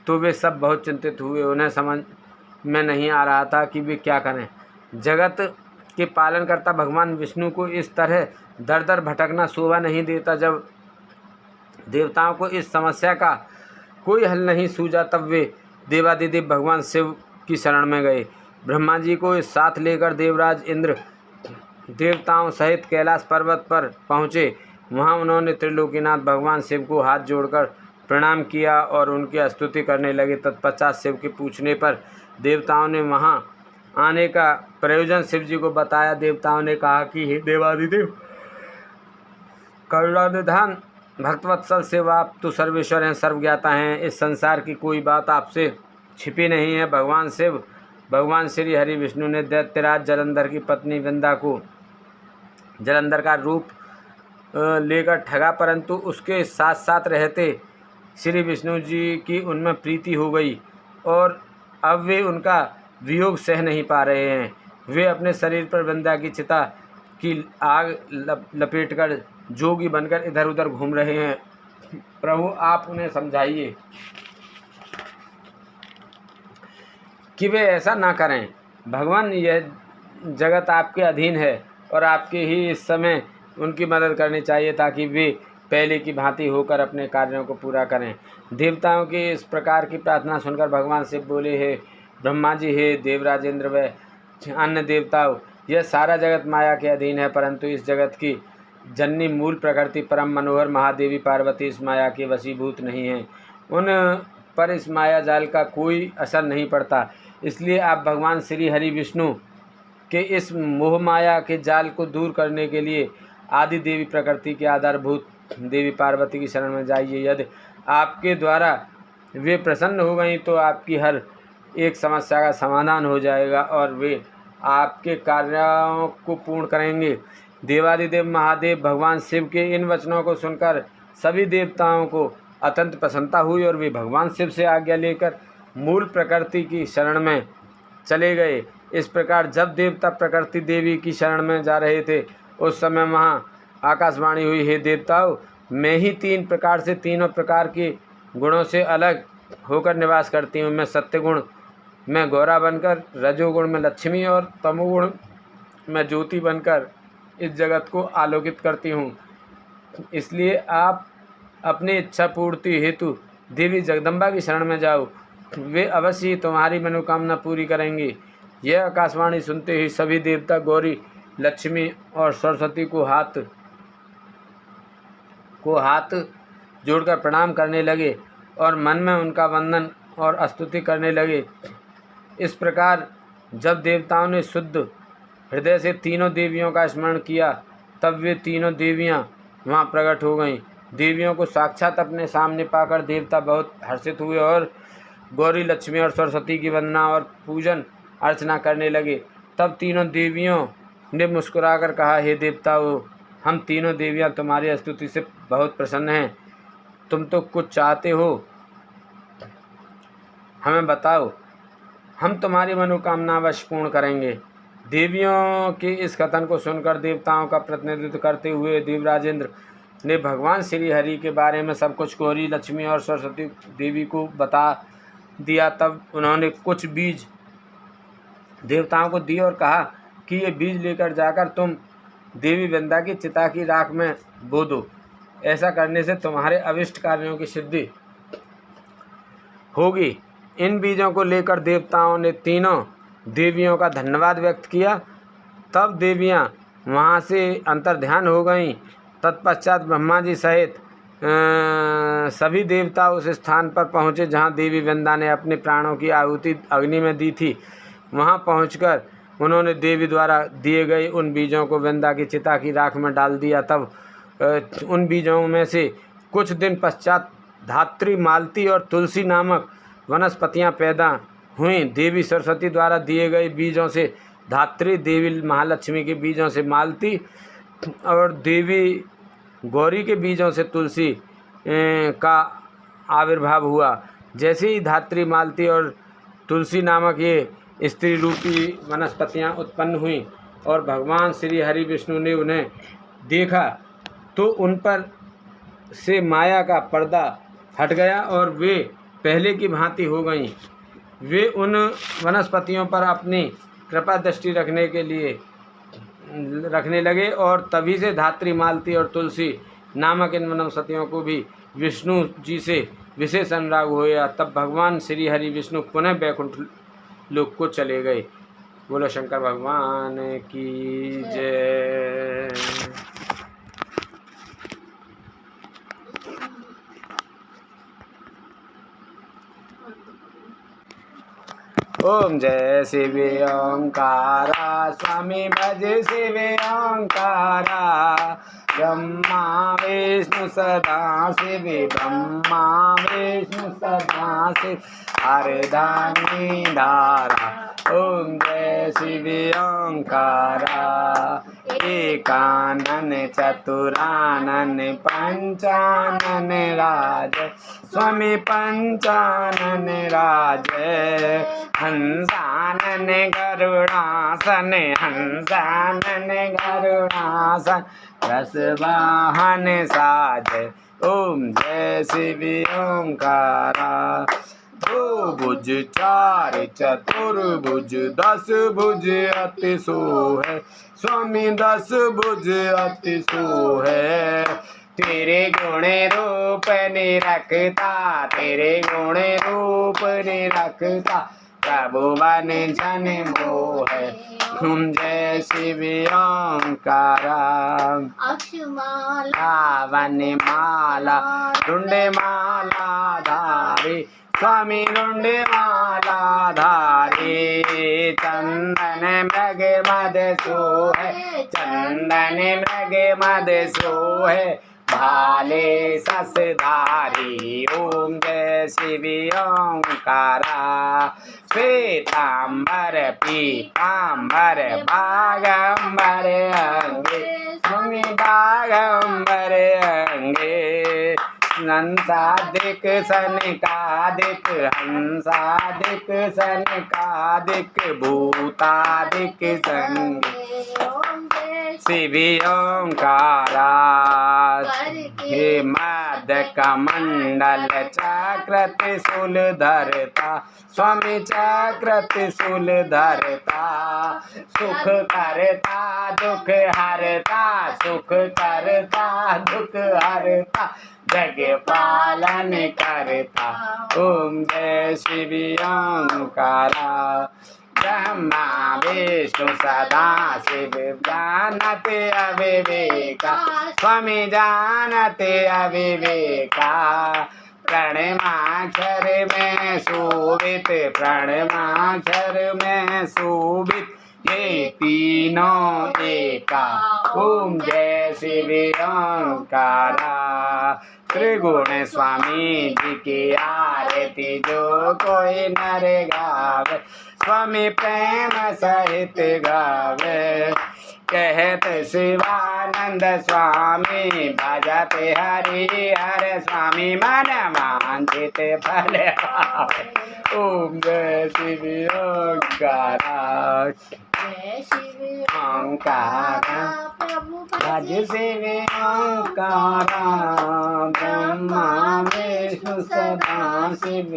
तो वे सब बहुत चिंतित हुए। उन्हें समझ में नहीं आ रहा था कि वे क्या करें। जगत के पालनकर्ता भगवान विष्णु को इस तरह दर दर भटकना शोभा नहीं देता। जब देवताओं को इस समस्या का कोई हल नहीं सूझा तब वे देवादिदेव भगवान शिव की शरण में गए। ब्रह्मा जी को साथ लेकर देवराज इंद्र देवताओं सहित कैलाश पर्वत पर पहुँचे। वहाँ उन्होंने त्रिलोकीनाथ भगवान शिव को हाथ जोड़कर प्रणाम किया और उनकी स्तुति करने लगे। तत्पश्चात शिव के पूछने पर देवताओं ने वहाँ आने का प्रयोजन शिव जी को बताया। देवताओं ने कहा कि हे देवादिदेव, करुणानिधान भक्तवत्सल शिव, आप तो सर्वेश्वर हैं, सर्वज्ञाता हैं। इस संसार की कोई बात आपसे छिपी नहीं है। भगवान शिव, भगवान श्री हरि विष्णु ने दैत्यराज जलंधर की पत्नी वृंदा को जलंधर का रूप लेकर ठगा, परंतु उसके साथ साथ रहते श्री विष्णु जी की उनमें प्रीति हो गई और अब वे उनका वियोग सह नहीं पा रहे हैं। वे अपने शरीर पर वृंदा की चिता की आग लपेटकर जोगी बनकर इधर उधर घूम रहे हैं। प्रभु, आप उन्हें समझाइए कि वे ऐसा ना करें। भगवान, यह जगत आपके अधीन है और आपके ही इस समय उनकी मदद करनी चाहिए ताकि वे पहले की भांति होकर अपने कार्यों को पूरा करें। देवताओं की इस प्रकार की प्रार्थना सुनकर भगवान शिव बोले, हे ब्रह्मा जी, हे देवराजेंद्र व अन्य देवताओं, यह सारा जगत माया के अधीन है, परंतु इस जगत की जननी मूल प्रकृति परम मनोहर महादेवी पार्वती इस माया के वशीभूत नहीं है। उन पर इस माया जाल का कोई असर नहीं पड़ता। इसलिए आप भगवान श्री हरि विष्णु के इस मोह माया के जाल को दूर करने के लिए आदि देवी प्रकृति के आधारभूत देवी पार्वती की शरण में जाइए। यदि आपके द्वारा वे प्रसन्न हो गई तो आपकी हर एक समस्या का समाधान हो जाएगा और वे आपके कार्यों को पूर्ण करेंगे। देवादिदेव महादेव भगवान शिव के इन वचनों को सुनकर सभी देवताओं को अत्यंत प्रसन्नता हुई और वे भगवान शिव से आज्ञा लेकर मूल प्रकृति की शरण में चले गए। इस प्रकार जब देवता प्रकृति देवी की शरण में जा रहे थे उस समय वहाँ आकाशवाणी हुई, हे देवताओं, मैं ही तीन प्रकार से तीनों प्रकार के गुणों से अलग होकर निवास करती हूँ। मैं सत्यगुण में गौरा बनकर, रजोगुण में लक्ष्मी और तमोगुण में ज्योति बनकर इस जगत को आलोकित करती हूँ। इसलिए आप अपनी इच्छा पूर्ति हेतु देवी जगदम्बा की शरण में जाओ, वे अवश्य ही तुम्हारी मनोकामना पूरी करेंगी। यह आकाशवाणी सुनते ही सभी देवता गौरी, लक्ष्मी और सरस्वती को हाथ जोड़कर प्रणाम करने लगे और मन में उनका वंदन और स्तुति करने लगे। इस प्रकार जब देवताओं ने शुद्ध हृदय से तीनों देवियों का स्मरण किया तब वे तीनों देवियां वहां प्रकट हो गईं। देवियों को साक्षात अपने सामने पाकर देवता बहुत हर्षित हुए और गौरी, लक्ष्मी और सरस्वती की वंदना और पूजन अर्चना करने लगे। तब तीनों देवियों ने मुस्कुराकर कहा, हे देवताओं, हम तीनों देवियां तुम्हारी स्तुति से बहुत प्रसन्न हैं। तुम तो कुछ चाहते हो, हमें बताओ, हम तुम्हारी मनोकामना अवश्य पूर्ण करेंगे। देवियों के इस कथन को सुनकर देवताओं का प्रतिनिधित्व करते हुए देवराजेंद्र ने भगवान श्री हरि के बारे में सब कुछ गौरी, लक्ष्मी और सरस्वती देवी को बता दिया। तब उन्होंने कुछ बीज देवताओं को दिए और कहा कि ये बीज लेकर जाकर तुम देवी वृंदा की चिता की राख में बो दो। ऐसा करने से तुम्हारे अभिष्ट कार्यों की सिद्धि होगी। इन बीजों को लेकर देवताओं ने तीनों देवियों का धन्यवाद व्यक्त किया। तब देवियां वहां से अंतर्ध्यान हो गईं। तत्पश्चात ब्रह्मा जी सहित सभी देवता उस स्थान पर पहुँचे जहाँ देवी वृंदा ने अपने प्राणों की आहुति अग्नि में दी थी। वहाँ पहुंचकर उन्होंने देवी द्वारा दिए गए उन बीजों को वृंदा की चिता की राख में डाल दिया। तब उन बीजों में से कुछ दिन पश्चात धात्री, मालती और तुलसी नामक वनस्पतियां पैदा हुईं। देवी सरस्वती द्वारा दिए गए बीजों से धात्री, देवी महालक्ष्मी के बीजों से मालती और देवी गौरी के बीजों से तुलसी का आविर्भाव हुआ। जैसे ही धात्री, मालती और तुलसी नामक ये स्त्री रूपी वनस्पतियां उत्पन्न हुईं और भगवान श्री हरि विष्णु ने उन्हें देखा तो उन पर से माया का पर्दा हट गया और वे पहले की भांति हो गईं। वे उन वनस्पतियों पर अपनी कृपा दृष्टि रखने लगे और तभी से धात्री, मालती और तुलसी नामक इन वनस्पतियों को भी विष्णु जी से विशेष अनुराग हो गया। तब भगवान श्री हरि विष्णु पुनः वैकुंठ लोक को चले गए। बोलो शंकर भगवान की जय। ओम जय शिव ओंकारा, स्वामी भज शिव ओंकारा। ब्रह्मा विष्णु सदा शिव, ब्रह्मा विष्णु सदा शिव, हरदानी धारा। ओम जय शिव ओंकारा, एकानन चतुरानन पंचानन राज, स्वामी पंचानन राज। हंसानन गरुड़ासन, हंसानन गरुड़ासन, रसवाहन साज। ओम जय शिव ओंकारा। दो भुज चार चतुर्भुज, 10 भुज अति सोहे, स्वामी 10 भुज अति सोहे। तेरे गुण रूप निरखता, तेरे गुण रूप निरखता, प्रभु बन जन मोह। ओम जय शिव ओंकारा। अक्षमाला वन माला, रुंड माला धारी, स्वामी रुंड माला धारी। चंदन मृग मद सोहे, चंदन मृग मद सोहे, भाले ससधारी। ओम जय शिव ओंकारा। श्वेतांबर पीतांबर बागंबर अंगे, स्वामी बागंबर अंगे। हंसादिक सनकादिक, हंसादिक सनकादिक, भूतादिक संगे। शिव ओंकारा। हे मदक मंडल चक्र त्रिशूल धरता, स्वामी चक्र त्रिशूल धरता। सुख करता दुख हरता, सुख करता दुख हरता, जग पालन करता। ओम जय शिव ओंकारा। ब्रह्मा विष्णु सदा शिव, जानते अविवेका, स्वामी जानते अविवेका। प्रणमाक्षर में शोभित, प्रणमाक्षर में शोभित, ये तीनों एका। ओम जय शिव ओंकारा। त्रिगुण स्वामी जी की आरती जो कोई नर गावे, स्वामी प्रेम सहित गावे। कहते शिवानंद स्वामी, भजते हरि हर, स्वामी मन वांछित फल पावे। ओम जय शिव ओंकारा। जय शिव ओंकारा, भज शिव ओंकारा। ब्रह्मा विष्णु सदा शिव,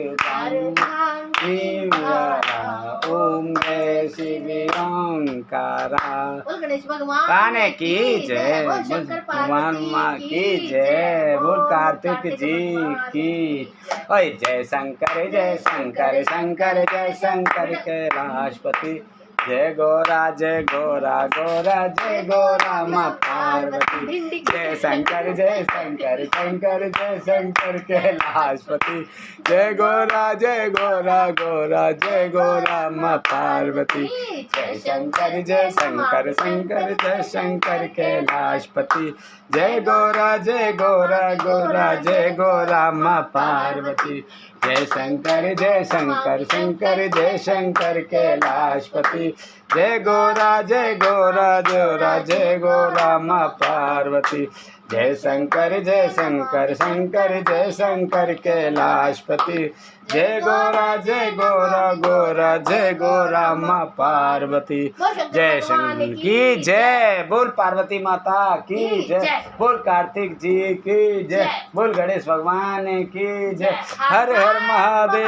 ओम जय शिव ओंकारा। भगवान की जय, भगवान माँ की जय, बोल कार्तिक जी की। ओए जय शंकर शंकर, जय शंकर कैलाशपति। जय गोरा जय गोरा गोरा जय गोरा माँ पार्वती। जय शंकर शंकर जय शंकर कैलाशपति। जय गोरा गोरा जय गोरा माँ पार्वती। जय शंकर शंकर जय शंकर कैलाशपति। जय गोरा जय गोरा माँ पार्वती। जय शंकर शंकर जय शंकर कैलाशपति। जय गोरा जय गोरा माँ पार्वती। जय शंकर शंकर जय शंकर कैलाशपति। जय गोरा जय गोरा माँ पार्वती। जय शंकर की जय। बोल पार्वती माता की जय। बोल कार्तिक जी की जय। बोल गणेश भगवान की जय। हर हर महादेव।